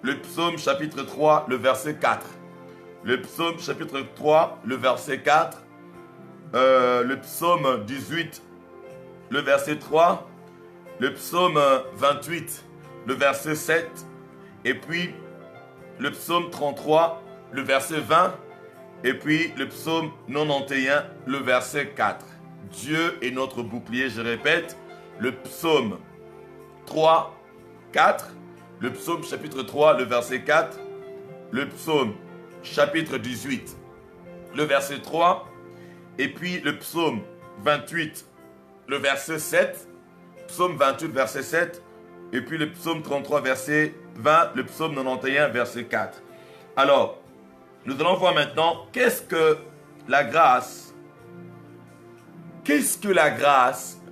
S1: Le psaume chapitre 3, le verset 4. Le psaume chapitre 3, le verset 4. le psaume 18, le verset 3, le psaume 28, le verset 7, et puis le psaume 33, le verset 20, et puis le psaume 91, le verset 4. Dieu est notre bouclier, je répète, le psaume 3, 4, le psaume chapitre 3, le verset 4, le psaume chapitre 18, le verset 3, et puis le psaume 28, le verset 7, psaume 28, verset 7, et puis le psaume 33, verset 20, le psaume 91, verset 4. Alors, nous allons voir maintenant qu'est-ce que la grâce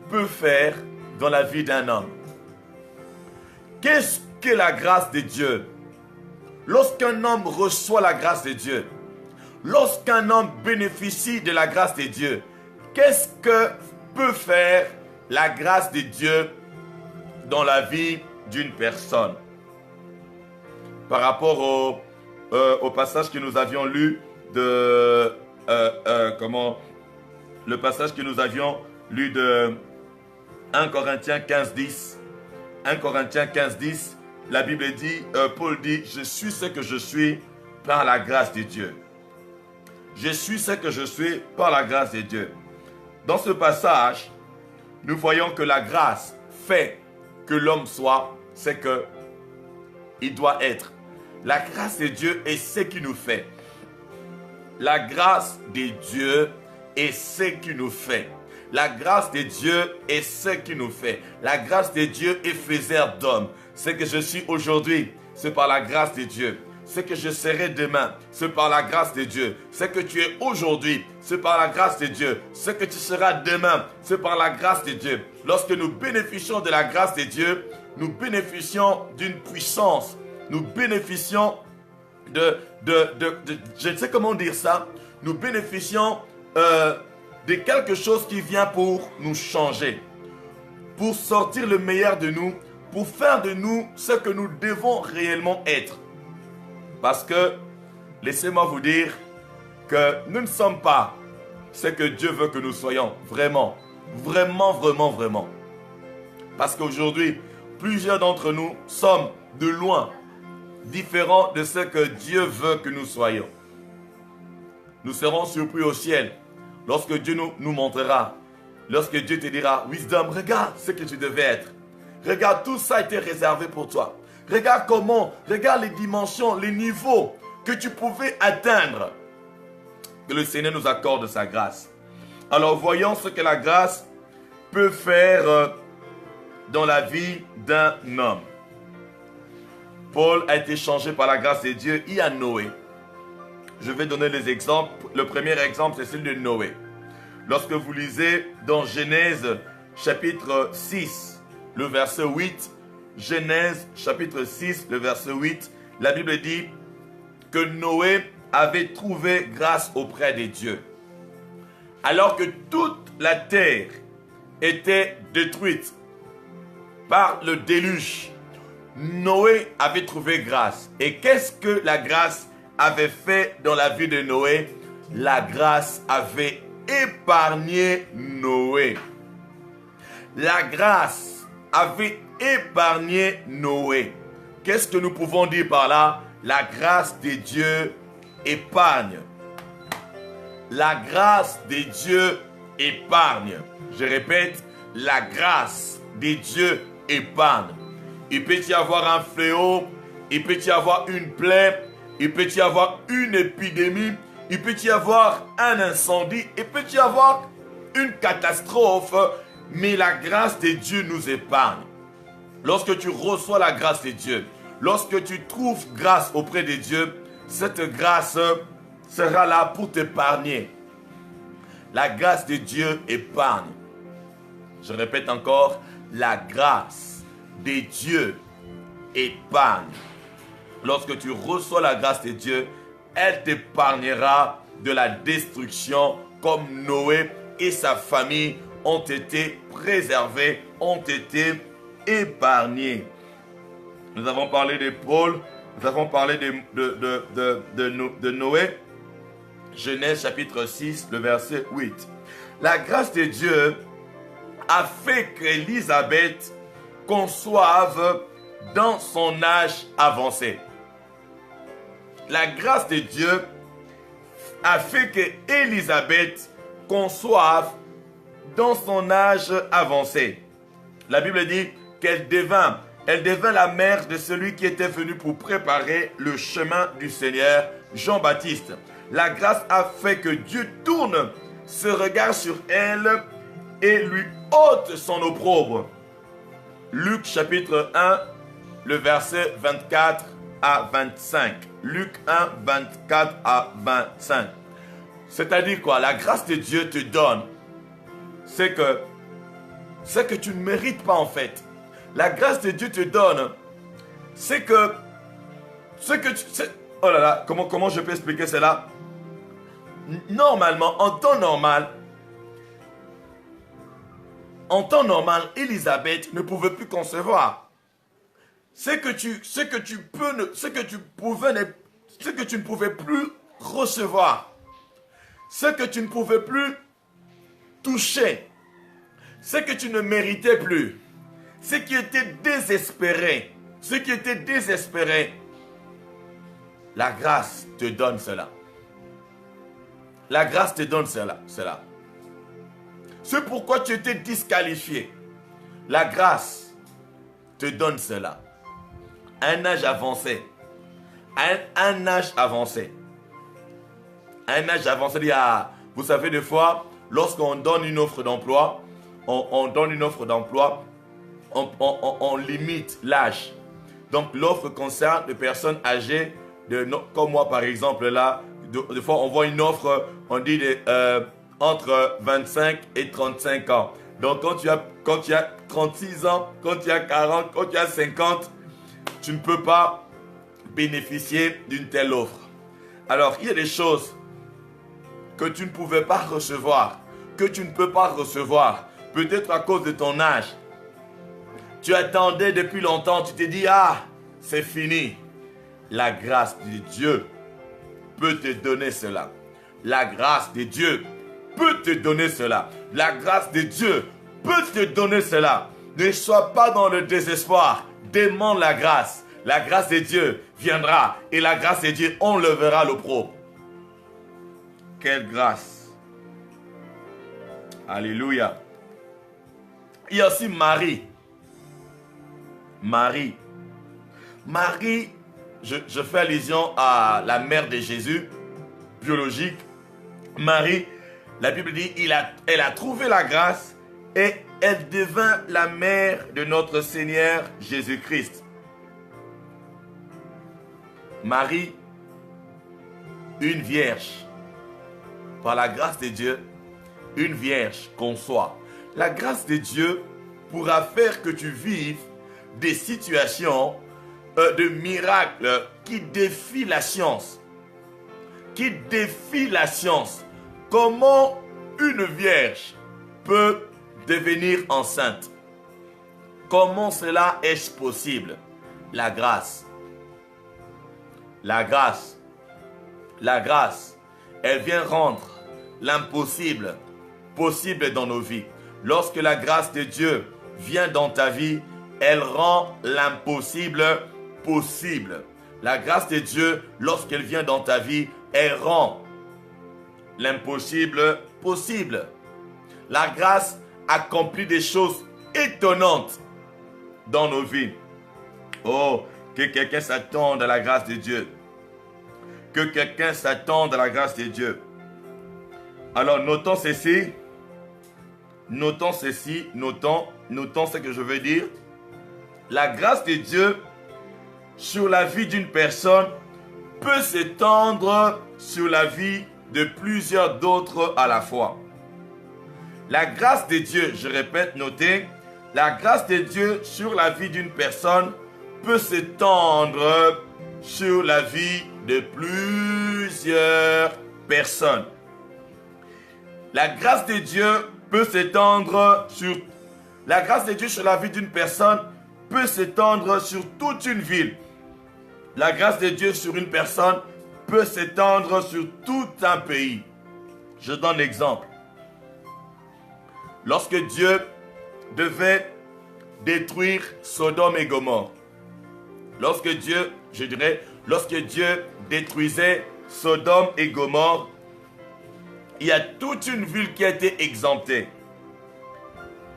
S1: peut faire dans la vie d'un homme. Qu'est-ce que la grâce de Dieu? Lorsqu'un homme reçoit la grâce de Dieu, lorsqu'un homme bénéficie de la grâce de Dieu, qu'est-ce que peut faire la grâce de Dieu dans la vie d'une personne? Par rapport au passage que nous avions lu de le passage que nous avions lu de 1 Corinthiens 15, 10. 1 Corinthiens 15, 10, la Bible dit, Paul dit, je suis ce que je suis par la grâce de Dieu. Je suis ce que je suis par la grâce de Dieu. Dans ce passage, nous voyons que la grâce fait que l'homme soit ce qu'il doit être. La grâce de Dieu est ce qui nous fait. La grâce de Dieu est ce qui nous fait. La grâce de Dieu est ce qui nous fait. La grâce de Dieu est faiseur d'homme. Ce que je suis aujourd'hui, c'est par la grâce de Dieu. Ce que je serai demain, c'est par la grâce de Dieu. Ce que tu es aujourd'hui, c'est par la grâce de Dieu. Ce que tu seras demain, c'est par la grâce de Dieu. Lorsque nous bénéficions de la grâce de Dieu, nous bénéficions d'une puissance. Nous bénéficions je ne sais comment dire ça. Nous bénéficions de quelque chose qui vient pour nous changer, pour sortir le meilleur de nous, pour faire de nous ce que nous devons réellement être. Parce que, laissez-moi vous dire que nous ne sommes pas ce que Dieu veut que nous soyons. Vraiment, vraiment, vraiment, vraiment. Parce qu'aujourd'hui, plusieurs d'entre nous sommes de loin différents de ce que Dieu veut que nous soyons. Nous serons surpris au ciel lorsque Dieu nous montrera, lorsque Dieu te dira, Wisdom, regarde ce que tu devais être. Regarde, tout ça a été réservé pour toi. Regarde regarde les dimensions, les niveaux que tu pouvais atteindre. Que le Seigneur nous accorde sa grâce. Alors voyons ce que la grâce peut faire dans la vie d'un homme. Paul a été changé par la grâce de Dieu. Il y a Noé. Je vais donner les exemples. Le premier exemple, c'est celui de Noé. Lorsque vous lisez dans Genèse chapitre 6, le verset 8, Genèse chapitre 6, le verset 8, la Bible dit que Noé avait trouvé grâce auprès de Dieu. Alors que toute la terre était détruite par le déluge, Noé avait trouvé grâce. Et qu'est-ce que la grâce avait fait dans la vie de Noé? La grâce avait épargné Noé. La grâce avait épargné Noé. Qu'est-ce que nous pouvons dire par là? La grâce de Dieu épargne. La grâce de Dieu épargne. Je répète, la grâce de Dieu épargne. Il peut y avoir un fléau, il peut y avoir une plaie, il peut y avoir une épidémie, il peut y avoir un incendie, il peut y avoir une catastrophe, mais la grâce de Dieu nous épargne. Lorsque tu reçois la grâce de Dieu, lorsque tu trouves grâce auprès de Dieu, cette grâce sera là pour t'épargner. La grâce de Dieu épargne. Je répète encore, la grâce de Dieu épargne. Lorsque tu reçois la grâce de Dieu, elle t'épargnera de la destruction comme Noé et sa famille ont été préservés, ont été épargnés. Nous avons parlé de Paul, nous avons parlé de Noé. Genèse chapitre 6, le verset 8. la grâce de Dieu a fait qu'Élisabeth conçoive dans son âge avancé. La grâce de Dieu a fait qu'Élisabeth conçoive dans son âge avancé. La Bible dit qu'elle devint la mère de celui qui était venu pour préparer le chemin du Seigneur, Jean-Baptiste. La grâce a fait que Dieu tourne ce regard sur elle et lui ôte son opprobre. Luc chapitre 1, le verset 24 à 25. Luc 1, 24 à 25. C'est-à-dire quoi? La grâce de Dieu te donne ce que tu ne mérites pas en fait. La grâce de Dieu te donne ce que tu... Oh là là, comment je peux expliquer cela? Normalement, en temps normal, Élisabeth ne pouvait plus concevoir. Ce que tu ne pouvais plus recevoir, ce que tu ne pouvais plus toucher, ce que tu ne méritais plus, ce qui était désespéré, la grâce te donne cela. La grâce te donne cela. C'est pourquoi tu étais disqualifié. La grâce te donne cela. Un âge avancé. Un âge avancé. Vous savez, des fois, lorsqu'on donne une offre d'emploi, on limite l'âge. Donc, l'offre concerne des personnes âgées, comme moi par exemple, là, des fois on voit une offre, on dit entre 25 et 35 ans. Donc, quand tu as 36 ans, quand tu as 40, quand tu as 50, tu ne peux pas bénéficier d'une telle offre. Alors, il y a des choses que tu ne pouvais pas recevoir, que tu ne peux pas recevoir, peut-être à cause de ton âge. Tu attendais depuis longtemps, tu t'es dit, c'est fini. La grâce de Dieu peut te donner cela. La grâce de Dieu peut te donner cela. La grâce de Dieu peut te donner cela. Ne sois pas dans le désespoir. Demande la grâce. La grâce de Dieu viendra. Et la grâce de Dieu enlèvera l'opprobre. Quelle grâce. Alléluia. Il y a aussi Marie. Marie, je fais allusion à la mère de Jésus, biologique. Marie, la Bible dit, elle a trouvé la grâce et elle devint la mère de notre Seigneur Jésus-Christ. Marie, une vierge, par la grâce de Dieu, une vierge conçoit. La grâce de Dieu pourra faire que tu vives des situations de miracles qui défient la science. Comment une vierge peut devenir enceinte? Comment cela est-ce possible? La grâce. La grâce, elle vient rendre l'impossible possible dans nos vies. Lorsque la grâce de Dieu vient dans ta vie, elle rend l'impossible possible. La grâce de Dieu, lorsqu'elle vient dans ta vie, elle rend l'impossible possible. La grâce accomplit des choses étonnantes dans nos vies. Oh, que quelqu'un s'attende à la grâce de Dieu. Que quelqu'un s'attende à la grâce de Dieu. Alors, notons ce que je veux dire. La grâce de Dieu sur la vie d'une personne peut s'étendre sur la vie de plusieurs d'autres à la fois. La grâce de Dieu, je répète, notez, la grâce de Dieu sur la vie d'une personne peut s'étendre sur la vie de plusieurs personnes. La grâce de Dieu peut s'étendre sur... La grâce de Dieu sur la vie d'une personne peut s'étendre sur toute une ville. La grâce de Dieu sur une personne peut s'étendre sur tout un pays. Je donne l'exemple. lorsque Dieu devait détruire Sodome et Gomorrhe, lorsque Dieu détruisait Sodome et Gomorrhe, il y a toute une ville qui a été exemptée.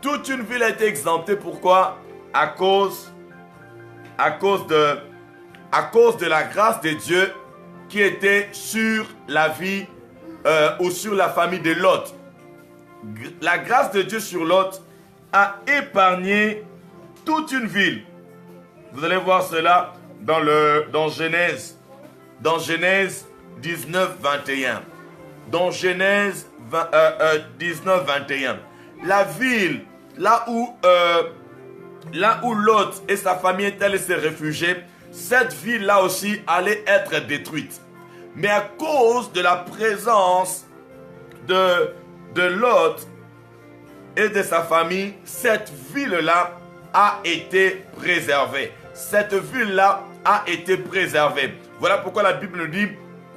S1: Toute une ville a été exemptée. Pourquoi? À cause de la grâce de Dieu qui était sur la vie ou sur la famille de Lot. La grâce de Dieu sur Lot a épargné toute une ville. Vous allez voir cela dans Genèse 19, 21. Dans Genèse 19, 21. La ville, là où Lot et sa famille étaient allés se réfugier, cette ville-là aussi allait être détruite. Mais à cause de la présence de Lot et de sa famille, cette ville-là a été préservée. Cette ville-là a été préservée. Voilà pourquoi la Bible nous dit,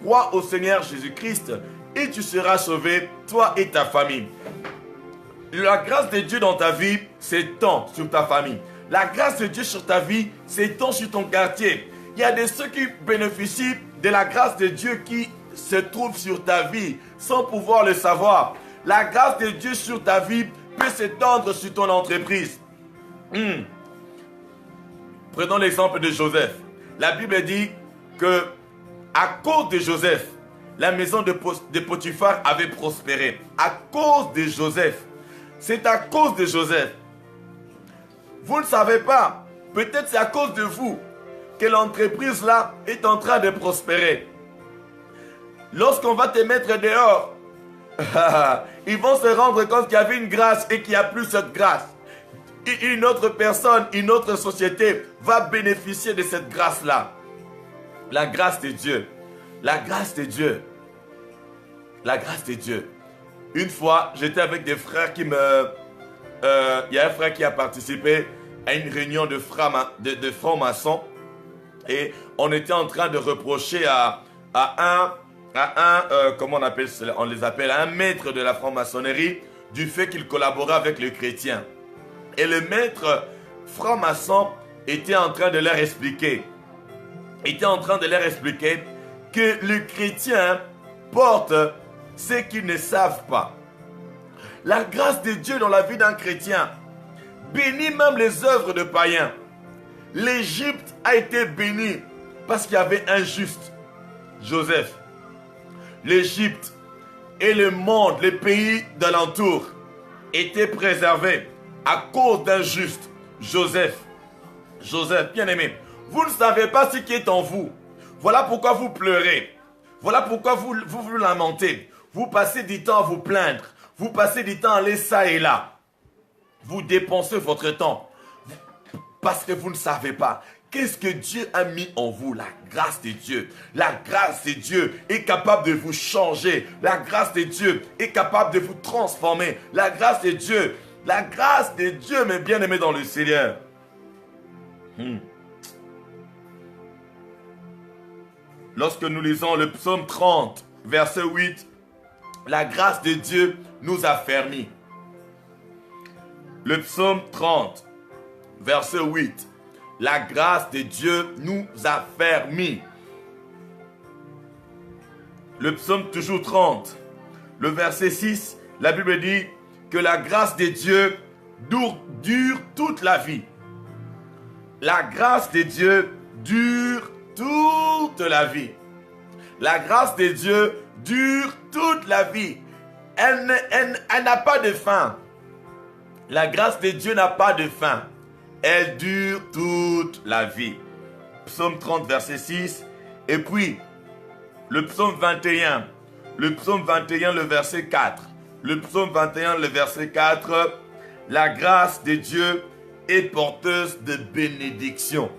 S1: crois au Seigneur Jésus-Christ et tu seras sauvé, toi et ta famille. La grâce de Dieu dans ta vie s'étend sur ta famille. La grâce de Dieu sur ta vie s'étend sur ton quartier. Il y a ceux qui bénéficient de la grâce de Dieu qui se trouve sur ta vie sans pouvoir le savoir. La grâce de Dieu sur ta vie peut s'étendre sur ton entreprise. Prenons l'exemple de Joseph. La Bible dit que à cause de Joseph, la maison de Potiphar avait prospéré. À cause de Joseph. C'est à cause de Joseph. Vous ne savez pas. Peut-être c'est à cause de vous que l'entreprise là est en train de prospérer. Lorsqu'on va te mettre dehors, ils vont se rendre compte qu'il y avait une grâce et qu'il n'y a plus cette grâce. Et une autre personne, une autre société va bénéficier de cette grâce-là. La grâce de Dieu. La grâce de Dieu. La grâce de Dieu. Une fois, j'étais avec des frères qui me... Il y a un frère qui a participé à une réunion de francs-maçons. Et on était en train de reprocher à un comment on appelle cela? On les appelle un maître de la franc-maçonnerie du fait qu'il collaborait avec les chrétiens. Et le maître franc-maçon était en train de leur expliquer. Que les chrétiens portent ce qu'ils ne savent pas. La grâce de Dieu dans la vie d'un chrétien bénit même les œuvres de païens. L'Égypte a été bénie parce qu'il y avait un juste, Joseph. L'Égypte et le monde, les pays d'alentour étaient préservés à cause d'un juste, Joseph. Joseph, bien aimé, vous ne savez pas ce qui est en vous. Voilà pourquoi vous pleurez. Voilà pourquoi vous vous lamentez. Vous passez du temps à vous plaindre. Vous passez du temps à aller ça et là. Vous dépensez votre temps parce que vous ne savez pas. Qu'est-ce que Dieu a mis en vous? La grâce de Dieu. La grâce de Dieu est capable de vous changer. La grâce de Dieu est capable de vous transformer. La grâce de Dieu, mes bien-aimés dans le Seigneur. Lorsque nous lisons le psaume 30, verset 8, la grâce de Dieu nous a fermis. Le psaume 30, verset 8. La grâce de Dieu nous a fermis. Le psaume toujours 30, le verset 6, la Bible dit que la grâce de Dieu dure toute la vie. La grâce de Dieu dure toute la vie. La grâce de Dieu dure toute la vie. Elle n'a pas de fin. La grâce de Dieu n'a pas de fin. Elle dure toute la vie. Psaume 30, verset 6. Et puis, le psaume 21. Le psaume 21, le verset 4. Le psaume 21, le verset 4. La grâce de Dieu est porteuse de bénédiction.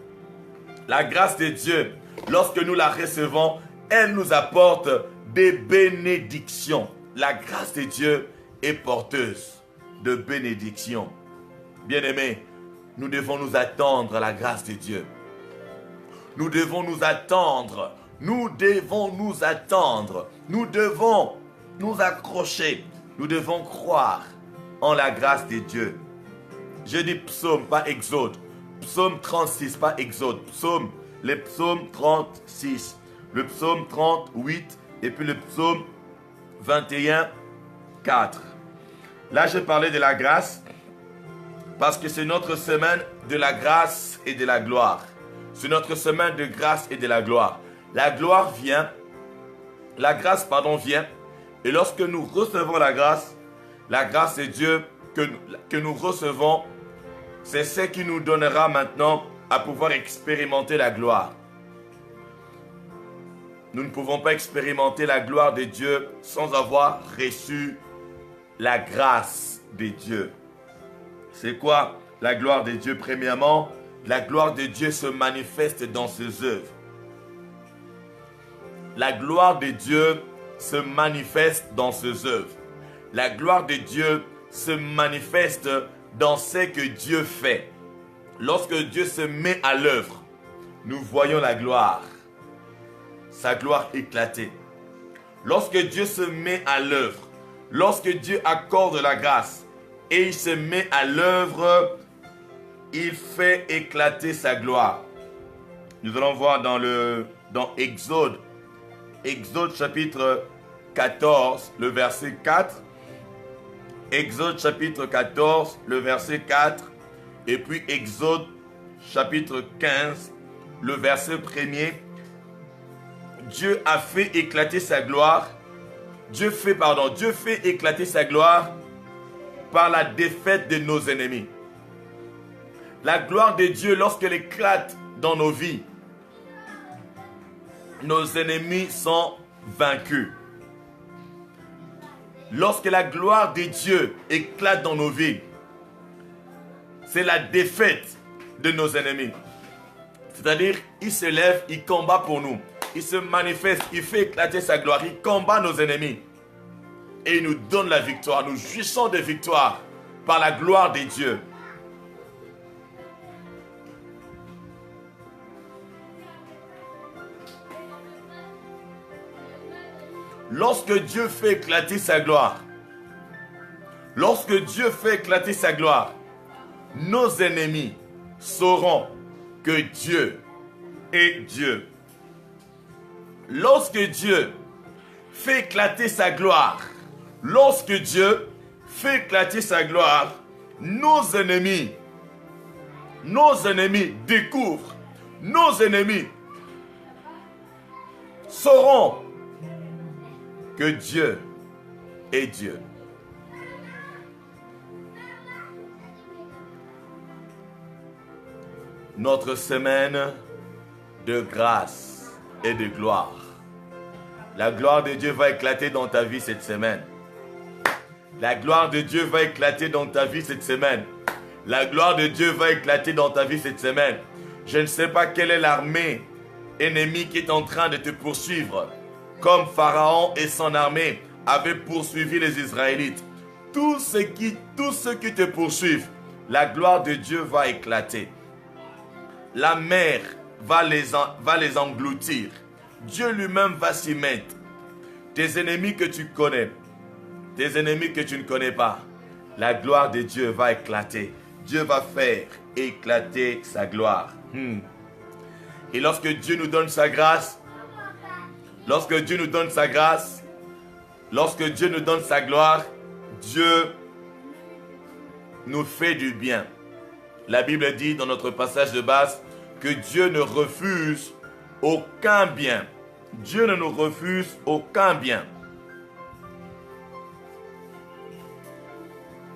S1: La grâce de Dieu, lorsque nous la recevons, elle nous apporte des bénédictions. La grâce de Dieu est porteuse de bénédictions. Bien-aimés, nous devons nous attendre à la grâce de Dieu. Nous devons nous attendre. Nous devons nous attendre. Nous devons nous accrocher. Nous devons croire en la grâce de Dieu. Je dis psaume, pas exode. Psaume 36, pas exode. Psaume, le psaume 36, le psaume 38 et puis le psaume 21, 4. Là, je parlais de la grâce parce que c'est notre semaine de la grâce et de la gloire. C'est notre semaine de grâce et de la gloire. La gloire vient, la grâce, vient. Et lorsque nous recevons la grâce de Dieu que nous recevons, c'est ce qui nous donnera maintenant à pouvoir expérimenter la gloire. Nous ne pouvons pas expérimenter la gloire de Dieu sans avoir reçu la grâce de Dieu. C'est quoi la gloire de Dieu? Premièrement, la gloire de Dieu se manifeste dans ses œuvres. La gloire de Dieu se manifeste dans ses œuvres. La gloire de Dieu se manifeste dans ce que Dieu fait. Lorsque Dieu se met à l'œuvre, nous voyons la gloire, sa gloire éclater. Lorsque Dieu se met à l'œuvre, lorsque Dieu accorde la grâce et il se met à l'œuvre, il fait éclater sa gloire. Nous allons voir dans Exode chapitre 14, le verset 4. Exode chapitre 14, le verset 4. Et puis Exode chapitre 15, le verset 1er. Dieu a fait éclater sa gloire. Dieu fait éclater sa gloire par la défaite de nos ennemis. La gloire de Dieu, lorsqu'elle éclate dans nos vies, nos ennemis sont vaincus. Lorsque la gloire de Dieu éclate dans nos vies, c'est la défaite de nos ennemis. C'est-à-dire, il se lève, il combat pour nous. Il se manifeste, il fait éclater sa gloire, il combat nos ennemis. Et il nous donne la victoire. Nous jouissons de victoire par la gloire de Dieu. Lorsque Dieu fait éclater sa gloire, nos ennemis sauront que Dieu est Dieu. Lorsque Dieu fait éclater sa gloire, nos ennemis découvrent, nos ennemis sauront que Dieu est Dieu. Notre semaine de grâce et de gloire. La gloire de Dieu va éclater dans ta vie cette semaine. La gloire de Dieu va éclater dans ta vie cette semaine. La gloire de Dieu va éclater dans ta vie cette semaine. Je ne sais pas quelle est l'armée ennemie qui est en train de te poursuivre. Comme Pharaon et son armée avaient poursuivi les Israélites. Tous ceux qui te poursuivent, la gloire de Dieu va éclater. La mer va les engloutir. Dieu lui-même va s'y mettre. Tes ennemis que tu connais, tes ennemis que tu ne connais pas, la gloire de Dieu va éclater. Dieu va faire éclater sa gloire. Et lorsque Dieu nous donne sa grâce, lorsque Dieu nous donne sa gloire, Dieu nous fait du bien. La Bible dit dans notre passage de base que Dieu ne refuse aucun bien. Dieu ne nous refuse aucun bien.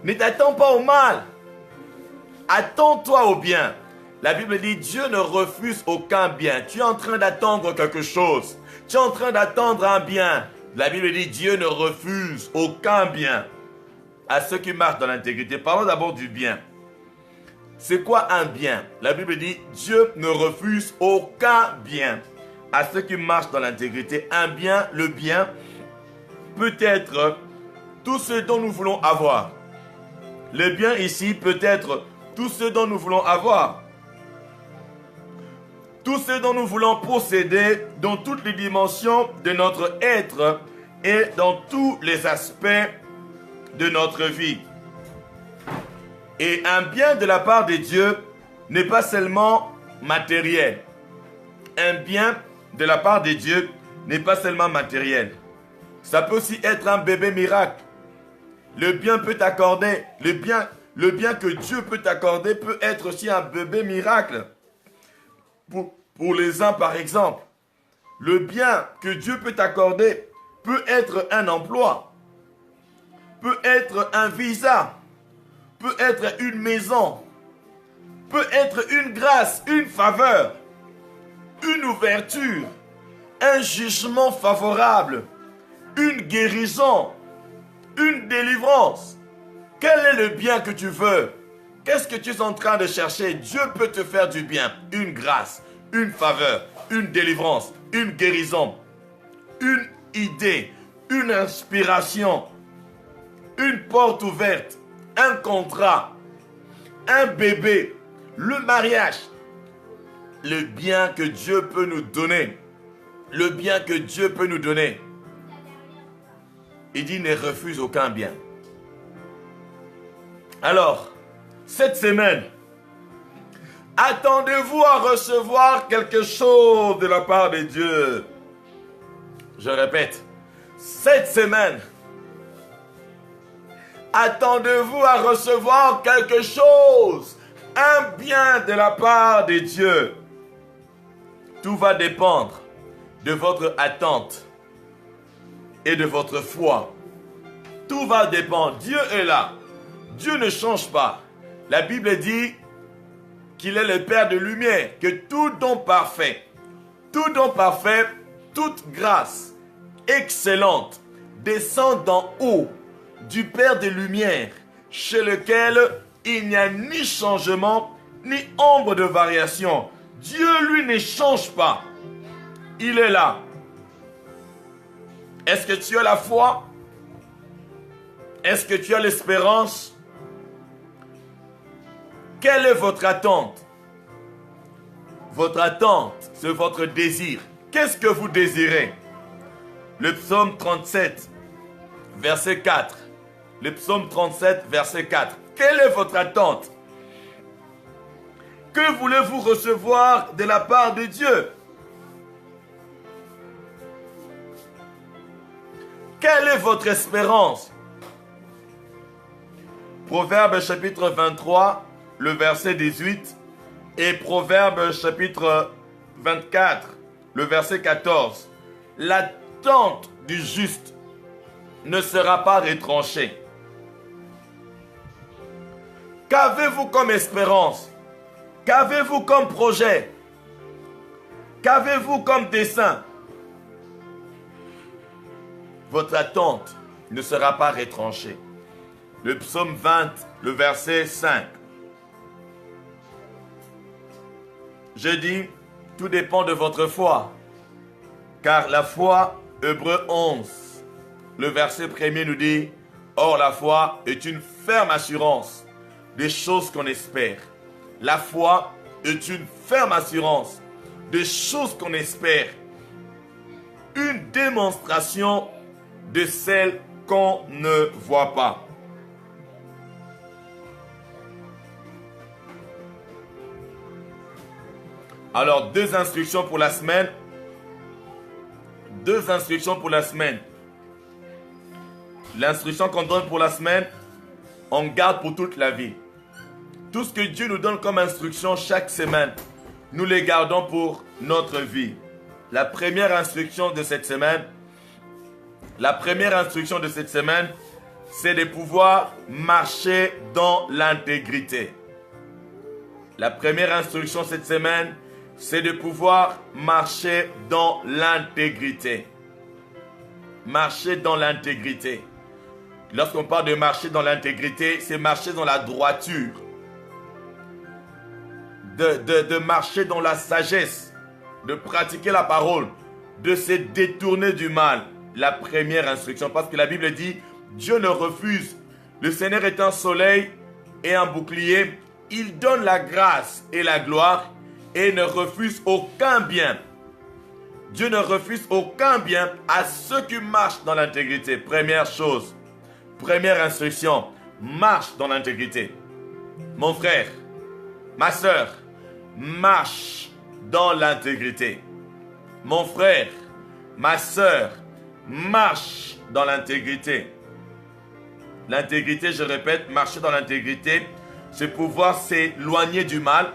S1: Ne t'attends pas au mal. Attends-toi au bien. La Bible dit Dieu ne refuse aucun bien. Tu es en train d'attendre quelque chose. Tu es en train d'attendre un bien. La Bible dit Dieu ne refuse aucun bien à ceux qui marchent dans l'intégrité. Parlons d'abord du bien. C'est quoi un bien? La Bible dit Dieu ne refuse aucun bien à ceux qui marchent dans l'intégrité. Un bien, le bien peut être tout ce dont nous voulons avoir. Le bien ici peut être tout ce dont nous voulons avoir. Tout ce dont nous voulons posséder dans toutes les dimensions de notre être et dans tous les aspects de notre vie. Et un bien de la part de Dieu n'est pas seulement matériel. Un bien de la part de Dieu n'est pas seulement matériel. Ça peut aussi être un bébé miracle. Le bien peut t'accorder, le bien que Dieu peut t'accorder peut être aussi un bébé miracle. Pour les uns, par exemple, le bien que Dieu peut t'accorder peut être un emploi, peut être un visa, peut être une maison, peut être une grâce, une faveur, une ouverture, un jugement favorable, une guérison, une délivrance. Quel est le bien que tu veux? Qu'est-ce que tu es en train de chercher? Dieu peut te faire du bien, une grâce, une faveur, une délivrance, une guérison, une idée, une inspiration, une porte ouverte, un contrat, un bébé, le mariage. Le bien que Dieu peut nous donner. Le bien que Dieu peut nous donner. Il dit ne refuse aucun bien. Alors, cette semaine, attendez-vous à recevoir quelque chose de la part de Dieu. Je répète, cette semaine, attendez-vous à recevoir quelque chose, un bien de la part de Dieu. Tout va dépendre de votre attente et de votre foi. Tout va dépendre. Dieu est là. Dieu ne change pas. La Bible dit qu'il est le Père de lumière, que tout don parfait, toute grâce excellente descend d'en haut du Père de lumière, chez lequel il n'y a ni changement, ni ombre de variation. Dieu, lui, ne change pas. Il est là. Est-ce que tu as la foi? Est-ce que tu as l'espérance? Quelle est votre attente? Votre attente, c'est votre désir. Qu'est-ce que vous désirez? Le psaume 37, verset 4. Le psaume 37, verset 4. Quelle est votre attente? Que voulez-vous recevoir de la part de Dieu? Quelle est votre espérance? Proverbe chapitre 23, le verset 18, et Proverbe chapitre 24, le verset 14. L'attente du juste ne sera pas retranchée. Qu'avez-vous comme espérance? Qu'avez-vous comme projet? Qu'avez-vous comme dessein? Votre attente ne sera pas retranchée. Le psaume 20, le verset 5. Je dis, tout dépend de votre foi. Car la foi, Hébreux 11, le verset 1er nous dit, or la foi est une ferme assurance des choses qu'on espère. La foi est une ferme assurance des choses qu'on espère. Une démonstration de celles qu'on ne voit pas. Alors, deux instructions pour la semaine. Deux instructions pour la semaine. L'instruction qu'on donne pour la semaine, on garde pour toute la vie. Tout ce que Dieu nous donne comme instruction chaque semaine, nous les gardons pour notre vie. La première instruction de cette semaine, c'est de pouvoir marcher dans l'intégrité. La première instruction cette semaine, c'est de pouvoir marcher dans l'intégrité. Marcher dans l'intégrité. Lorsqu'on parle de marcher dans l'intégrité, c'est marcher dans la droiture. De marcher dans la sagesse. De pratiquer la parole. De se détourner du mal. La première instruction. Parce que la Bible dit, Dieu ne refuse. Le Seigneur est un soleil et un bouclier. Il donne la grâce et la gloire. Et ne refuse aucun bien. Dieu ne refuse aucun bien à ceux qui marchent dans l'intégrité. Première chose, première instruction, marche dans l'intégrité. Mon frère, ma sœur, marche dans l'intégrité. Mon frère, ma sœur, marche dans l'intégrité. L'intégrité, je répète, marcher dans l'intégrité, c'est pouvoir s'éloigner du mal,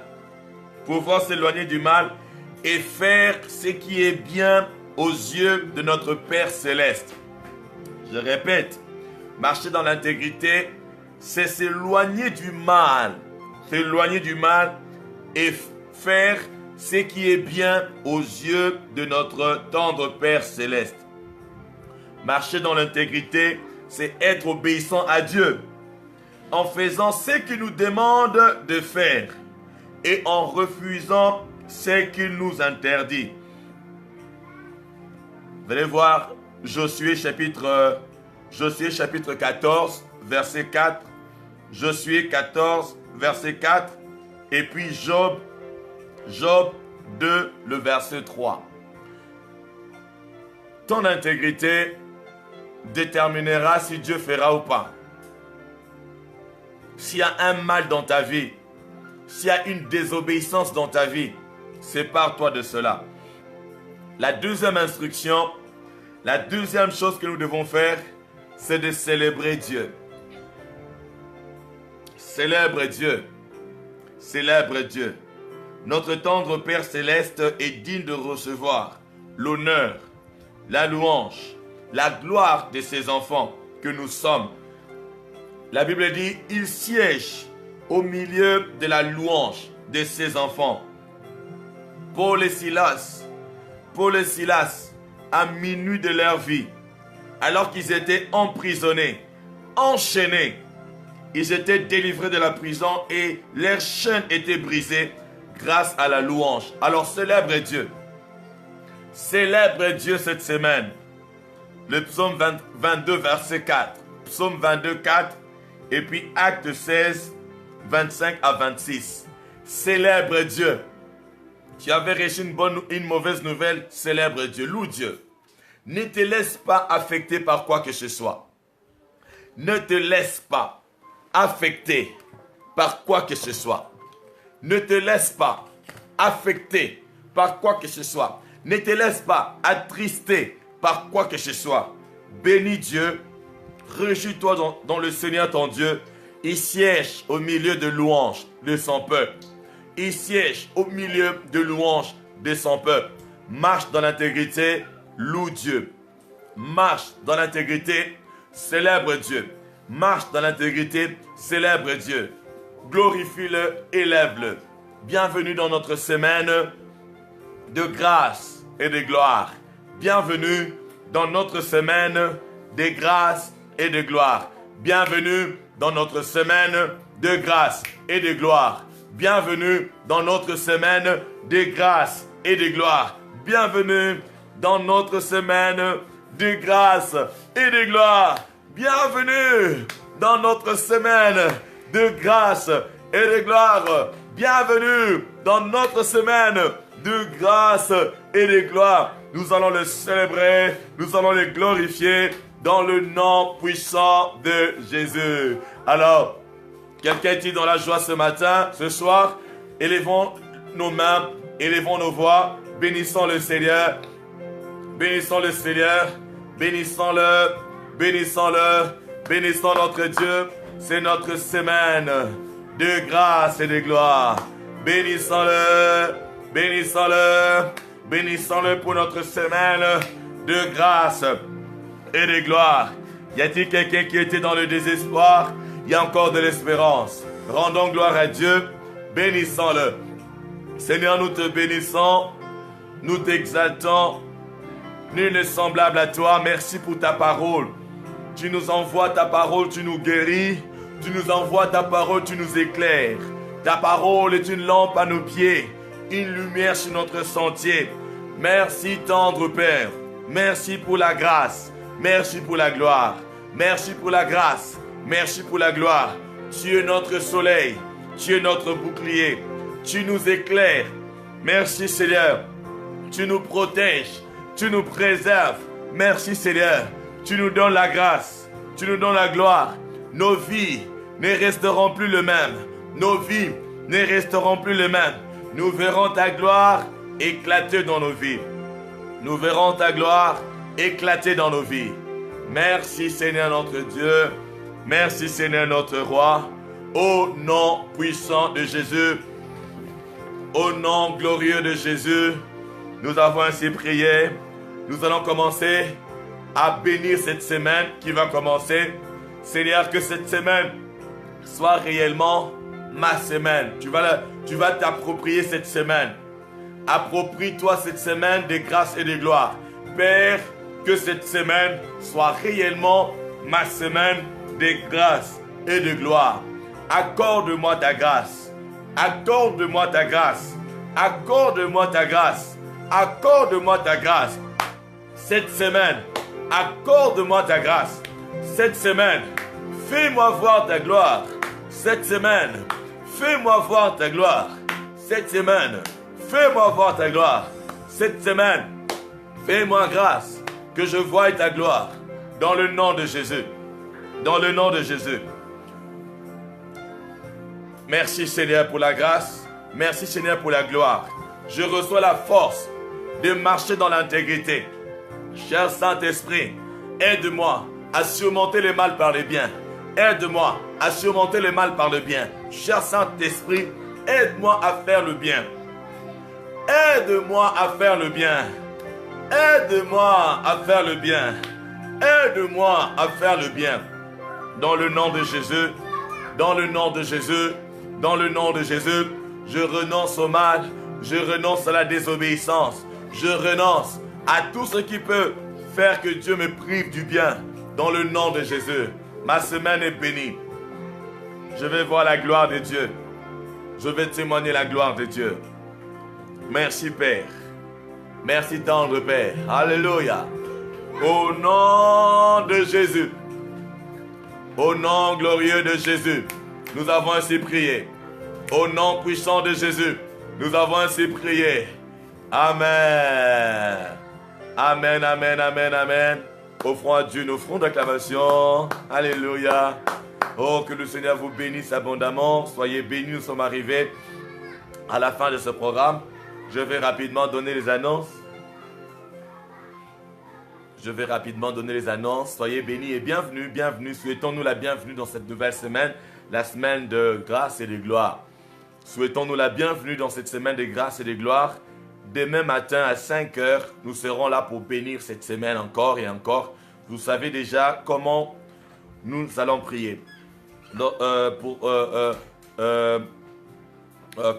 S1: et faire ce qui est bien aux yeux de notre Père Céleste. Je répète, marcher dans l'intégrité, c'est s'éloigner du mal, et faire ce qui est bien aux yeux de notre tendre Père Céleste. Marcher dans l'intégrité, c'est être obéissant à Dieu, en faisant ce qu'il nous demande de faire et en refusant ce qu'il nous interdit. Vous allez voir Josué chapitre 14, verset 4. Josué 14, verset 4. Et puis Job 2, le verset 3. Ton intégrité déterminera si Dieu fera ou pas. S'il y a un mal dans ta vie, s'il y a une désobéissance dans ta vie, sépare-toi de cela. La deuxième instruction, la deuxième chose que nous devons faire, c'est de célébrer Dieu. Célèbre Dieu. Célèbre Dieu. Notre tendre Père Céleste est digne de recevoir l'honneur, la louange, la gloire de ses enfants que nous sommes. La Bible dit, il siège au milieu de la louange de ses enfants. Paul et Silas, à minuit de leur vie, alors qu'ils étaient emprisonnés, enchaînés, ils étaient délivrés de la prison et leurs chaînes étaient brisées grâce à la louange. Alors célèbre Dieu. Célèbre Dieu cette semaine. Le psaume 22, verset 4. Psaume 22, 4. Et puis Acte 16, 25 à 26. Célèbre Dieu. Tu avais reçu une mauvaise nouvelle, célèbre Dieu, loue Dieu. Ne te laisse pas affecter par quoi que ce soit. Ne te laisse pas affecter par quoi que ce soit. Ne te laisse pas affecter par quoi que ce soit. Ne te laisse pas attrister par quoi que ce soit. Bénis Dieu, réjouis-toi dans le Seigneur ton Dieu. Il siège au milieu de louanges de son peuple. Il siège au milieu de louanges de son peuple. Marche dans l'intégrité, loue Dieu. Marche dans l'intégrité, célèbre Dieu. Marche dans l'intégrité, célèbre Dieu. Glorifie-le, élève-le. Bienvenue dans notre semaine de grâce et de gloire. Bienvenue dans notre semaine de grâce et de gloire. Bienvenue dans notre semaine de grâce et de gloire. Bienvenue dans notre semaine de grâce et de gloire. Bienvenue dans notre semaine de grâce et de gloire. Bienvenue dans notre semaine de grâce et de gloire. Bienvenue dans notre semaine de grâce et de gloire. Nous allons le célébrer, nous allons le glorifier dans le nom puissant de Jésus. Alors, quelqu'un est dans la joie ce matin, ce soir? Élevons nos mains, élevons nos voix, bénissons le Seigneur, bénissons le Seigneur, bénissons-le, bénissons-le, bénissons notre Dieu. C'est notre semaine de grâce et de gloire. Bénissons-le, bénissons-le, bénissons-le pour notre semaine de grâce et de gloire. Y a-t-il quelqu'un qui était dans le désespoir? Il y a encore de l'espérance. Rendons gloire à Dieu. Bénissons-le. Seigneur, nous te bénissons. Nous t'exaltons. Nul n'est semblable à toi. Merci pour ta parole. Tu nous envoies ta parole, tu nous guéris. Tu nous envoies ta parole, tu nous éclaires. Ta parole est une lampe à nos pieds, une lumière sur notre sentier. Merci tendre Père. Merci pour la grâce. Merci pour la gloire. Merci pour la grâce. Merci pour la gloire. Tu es notre soleil. Tu es notre bouclier. Tu nous éclaires. Merci Seigneur. Tu nous protèges. Tu nous préserves. Merci Seigneur. Tu nous donnes la grâce. Tu nous donnes la gloire. Nos vies ne resteront plus les mêmes. nos vies ne resteront plus les mêmes. Nous verrons ta gloire éclater dans nos vies. Nous verrons ta gloire éclater dans nos vies. Merci Seigneur notre Dieu. Merci Seigneur notre Roi. Au nom puissant de Jésus, au nom glorieux de Jésus, nous avons ainsi prié. Nous allons commencer à bénir cette semaine qui va commencer. Seigneur, que cette semaine soit réellement ma semaine. Tu vas t'approprier cette semaine. Approprie-toi cette semaine de grâce et de gloire. Père, que cette semaine soit réellement ma semaine de grâce et de gloire. Accorde-moi ta grâce. Accorde-moi ta grâce. Accorde-moi ta grâce. Accorde-moi ta grâce. Cette semaine, accorde-moi ta grâce. Cette semaine, fais-moi voir ta gloire. Cette semaine, fais-moi voir ta gloire. Cette semaine, fais-moi voir ta gloire. Cette semaine, fais-moi grâce que je voie ta gloire. Dans le nom de Jésus. Dans le nom de Jésus. Merci Seigneur pour la grâce. Merci Seigneur pour la gloire. Je reçois la force de marcher dans l'intégrité. Cher Saint-Esprit, aide-moi à surmonter le mal par le bien. Aide-moi à surmonter le mal par le bien. Cher Saint-Esprit, aide-moi à faire le bien. Aide-moi à faire le bien. Aide-moi à faire le bien. Aide-moi à faire le bien. Dans le nom de Jésus, dans le nom de Jésus, dans le nom de Jésus, je renonce au mal, je renonce à la désobéissance, je renonce à tout ce qui peut faire que Dieu me prive du bien. Dans le nom de Jésus, ma semaine est bénie. Je vais voir la gloire de Dieu. Je vais témoigner la gloire de Dieu. Merci Père. Merci tendre Père. Alléluia. Au nom de Jésus. Au nom glorieux de Jésus. Nous avons ainsi prié. Au nom puissant de Jésus. Nous avons ainsi prié. Amen. Amen, amen, amen, amen. Offrons à Dieu une offrande d'acclamation. Alléluia. Oh, que le Seigneur vous bénisse abondamment. Soyez bénis, nous sommes arrivés à la fin de ce programme. Je vais rapidement donner les annonces. Soyez bénis et bienvenue, bienvenue. Souhaitons-nous la bienvenue dans cette nouvelle semaine, la semaine de grâce et de gloire. Souhaitons-nous la bienvenue dans cette semaine de grâce et de gloire. Demain matin à 5 heures, nous serons là pour bénir cette semaine encore et encore. Vous savez déjà comment nous allons prier. Donc,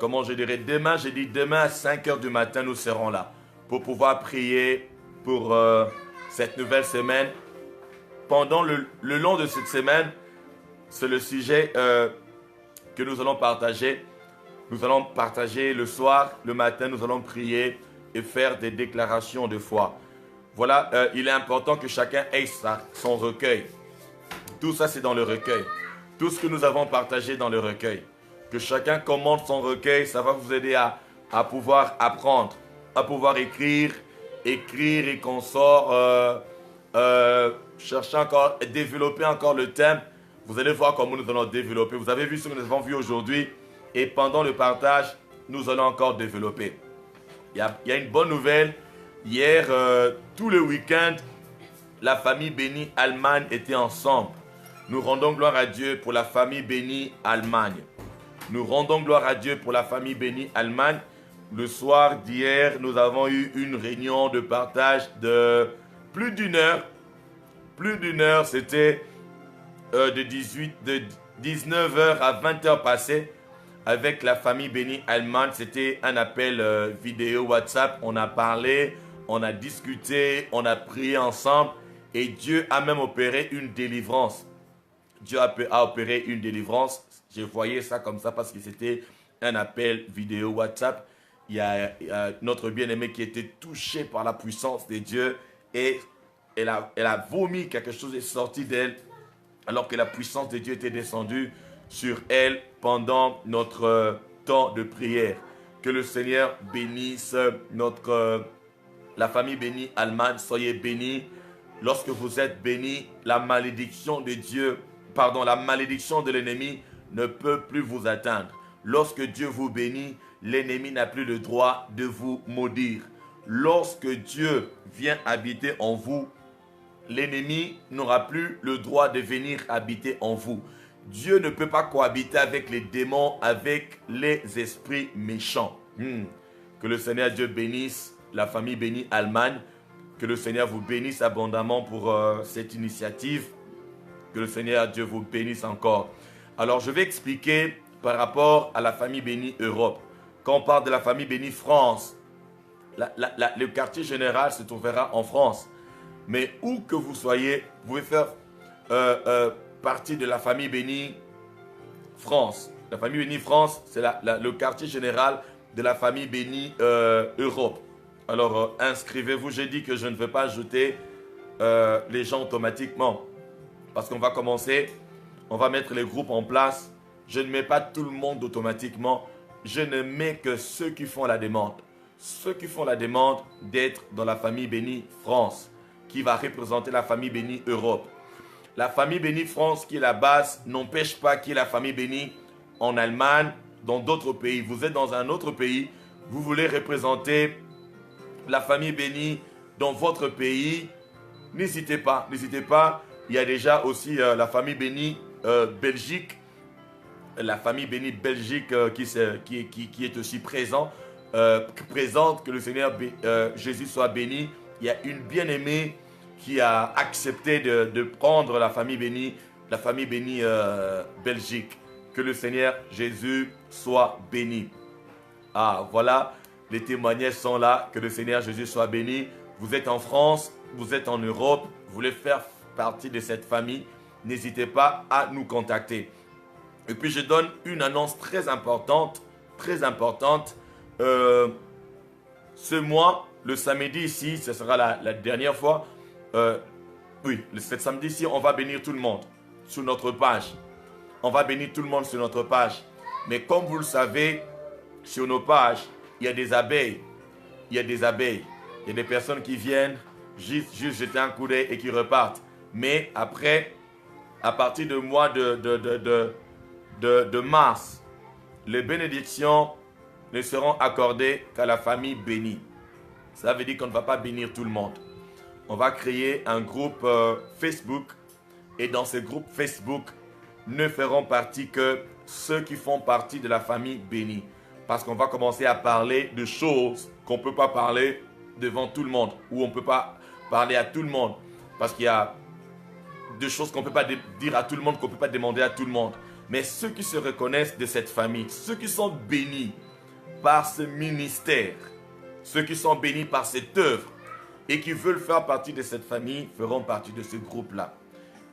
S1: comment je dirais, demain à 5 heures du matin, nous serons là pour pouvoir prier pour cette nouvelle semaine. Pendant le long de cette semaine, c'est le sujet que nous allons partager. Nous allons partager le soir, le matin, nous allons prier et faire des déclarations de foi. Voilà, il est important que chacun ait son recueil. Tout ça, c'est dans le recueil. Tout ce que nous avons partagé dans le recueil. Que chacun commande son recueil, ça va vous aider à pouvoir apprendre, à pouvoir écrire et qu'on sort, chercher encore, développer encore le thème. Vous allez voir comment nous allons développer. Vous avez vu ce que nous avons vu aujourd'hui. Et pendant le partage, nous allons encore développer. Il y a une bonne nouvelle. Hier, tout le week-end, la famille bénie Allemagne était ensemble. Nous rendons gloire à Dieu pour la famille bénie Allemagne. Nous rendons gloire à Dieu pour la famille bénie Allemagne. Le soir d'hier, nous avons eu une réunion de partage de plus d'une heure. Plus d'une heure, c'était de 19h à 20h passé. Avec la famille bénie Allemagne, c'était un appel vidéo WhatsApp. On a parlé, on a discuté, on a prié ensemble et Dieu a même opéré une délivrance. Dieu a opéré une délivrance. Je voyais ça comme ça parce que c'était un appel vidéo WhatsApp. Il y a notre bien-aimé qui était touché par la puissance de Dieu et elle a vomi, quelque chose est sorti d'elle alors que la puissance de Dieu était descendue sur elle pendant notre temps de prière. Que le Seigneur bénisse la famille bénie Allemagne. Soyez bénis. Lorsque vous êtes bénis, la malédiction de Dieu, la malédiction de l'ennemi ne peut plus vous atteindre. Lorsque Dieu vous bénit, l'ennemi n'a plus le droit de vous maudire. Lorsque Dieu vient habiter en vous, l'ennemi n'aura plus le droit de venir habiter en vous. Dieu ne peut pas cohabiter avec les démons, avec les esprits méchants. Que le Seigneur Dieu bénisse la famille bénie Allemagne. Que le Seigneur vous bénisse abondamment pour cette initiative. Que le Seigneur Dieu vous bénisse encore. Alors, je vais expliquer par rapport à la famille bénie Europe. Quand on parle de la famille bénie France, le quartier général se trouvera en France. Mais où que vous soyez, vous pouvez faire partie de la famille bénie France. La famille bénie France, c'est le quartier général de la famille bénie Europe. Alors, inscrivez-vous. J'ai dit que je ne vais pas ajouter les gens automatiquement. Parce qu'on va commencer, on va mettre les groupes en place. Je ne mets pas tout le monde automatiquement. Je ne mets que ceux qui font la demande. Ceux qui font la demande d'être dans la famille bénie France, qui va représenter la famille bénie Europe. La famille bénie France, qui est la base, n'empêche pas qu'il y ait la famille bénie en Allemagne, dans d'autres pays. Vous êtes dans un autre pays, vous voulez représenter la famille bénie dans votre pays, n'hésitez pas, n'hésitez pas. Il y a déjà aussi la famille bénie Belgique, la famille bénie Belgique qui est aussi présente, que le Seigneur Jésus soit béni. Il y a une bien-aimée qui a accepté de prendre la famille bénie Belgique. Que le Seigneur Jésus soit béni. Ah, voilà, les témoignages sont là. Que le Seigneur Jésus soit béni. Vous êtes en France, vous êtes en Europe, vous voulez faire partie de cette famille, n'hésitez pas à nous contacter. Et puis je donne une annonce très importante, ce mois, le samedi ici, ce sera la dernière fois. Oui, ce samedi ici, on va bénir tout le monde sur notre page. On va bénir tout le monde sur notre page. Mais comme vous le savez, sur nos pages, il y a des abeilles. Il y a des abeilles. Il y a des personnes qui viennent juste jeter un coup d'œil et qui repartent. Mais après, à partir du mois de mars, les bénédictions ne seront accordées qu'à la famille bénie. Ça veut dire qu'on ne va pas bénir tout le monde. On va créer un groupe Facebook et dans ce groupe Facebook, ne feront partie que ceux qui font partie de la famille bénie. Parce qu'on va commencer à parler de choses qu'on ne peut pas parler devant tout le monde ou on ne peut pas parler à tout le monde. Parce qu'il y a des choses qu'on ne peut pas dire à tout le monde, qu'on ne peut pas demander à tout le monde. Mais ceux qui se reconnaissent de cette famille, ceux qui sont bénis par ce ministère, ceux qui sont bénis par cette œuvre et qui veulent faire partie de cette famille feront partie de ce groupe-là.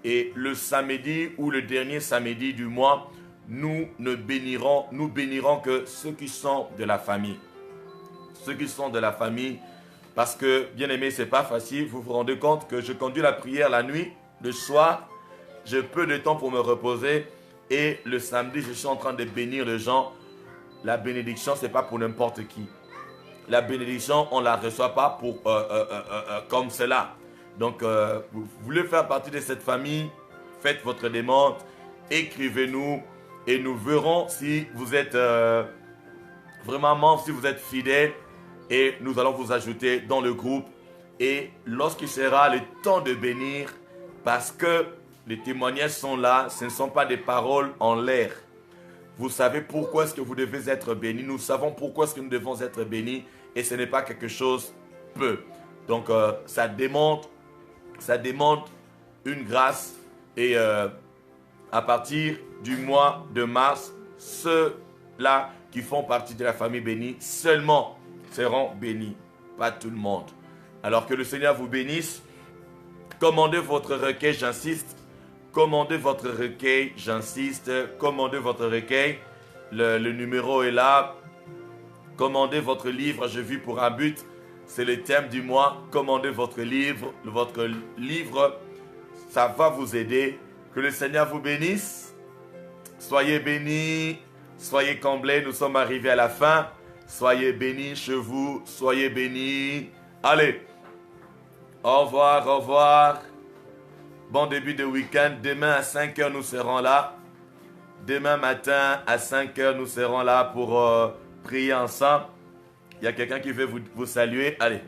S1: Et le samedi ou le dernier samedi du mois, nous bénirons que ceux qui sont de la famille. Ceux qui sont de la famille, parce que, bien aimé, ce n'est pas facile. Vous vous rendez compte que je conduis la prière la nuit, le soir, j'ai peu de temps pour me reposer. Et le samedi, je suis en train de bénir les gens. La bénédiction, ce n'est pas pour n'importe qui. La bénédiction, on ne la reçoit pas pour, comme cela. Donc, vous voulez faire partie de cette famille, faites votre demande, écrivez-nous et nous verrons si vous êtes vraiment membre, si vous êtes fidèle et nous allons vous ajouter dans le groupe. Et lorsqu'il sera le temps de bénir, parce que les témoignages sont là, ce ne sont pas des paroles en l'air. Vous savez pourquoi est-ce que vous devez être bénis. Nous savons pourquoi est-ce que nous devons être bénis et ce n'est pas quelque chose peu. Donc, ça demande une grâce et à partir du mois de mars, ceux-là qui font partie de la famille bénie seulement seront bénis, pas tout le monde. Alors que le Seigneur vous bénisse. Commandez votre recueil, j'insiste. Commandez votre recueil, j'insiste. Commandez votre recueil. Le numéro est là. Commandez votre livre, je vis pour un but. C'est le thème du mois. Commandez votre livre. Votre livre, ça va vous aider. Que le Seigneur vous bénisse. Soyez bénis. Soyez comblés. Nous sommes arrivés à la fin. Soyez bénis chez vous. Soyez bénis. Allez. Au revoir, au revoir. Bon début de week-end. Demain à 5h, nous serons là. Demain matin, à 5 heures, nous serons là pour prier ensemble. Il y a quelqu'un qui veut vous saluer. Allez,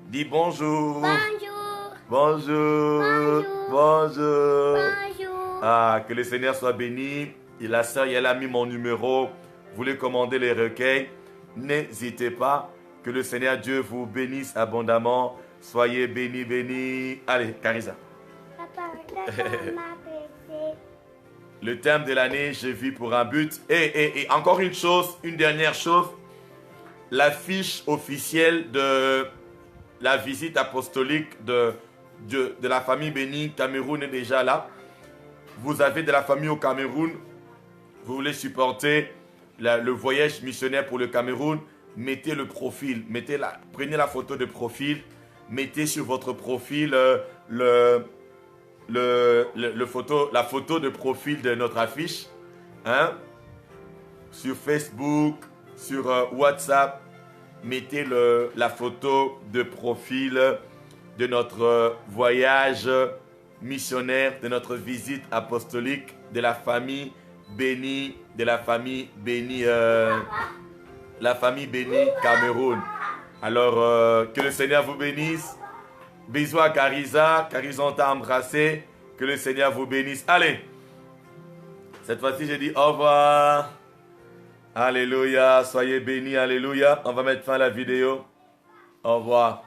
S1: dis bonjour.
S2: Bonjour.
S1: Bonjour.
S2: Bonjour.
S1: Bonjour.
S2: Bonjour.
S1: Ah, que le Seigneur soit béni. Et la sœur, elle a mis mon numéro. Vous voulez commander les recueils? N'hésitez pas. Que le Seigneur Dieu vous bénisse abondamment. Soyez bénis, bénis. Allez, Carissa.
S2: Papa, m'a pressé.
S1: Le thème de l'année, je vis pour un but. Et encore une chose, une dernière chose. L'affiche officielle de la visite apostolique de la famille bénie Cameroun est déjà là. Vous avez de la famille au Cameroun. Vous voulez supporter le voyage missionnaire pour le Cameroun. Mettez le profil. Prenez la photo de profil. Mettez sur votre profil la photo de profil de notre affiche, hein? Sur Facebook, sur WhatsApp, mettez la photo de profil de notre voyage missionnaire, de notre visite apostolique, de la famille bénie, la famille bénie Cameroun. Alors, que le Seigneur vous bénisse. Bisous à Carissa. Carissa, on t'a embrassé. Que le Seigneur vous bénisse. Allez. Cette fois-ci, je dis au revoir. Alléluia. Soyez bénis. Alléluia. On va mettre fin à la vidéo. Au revoir.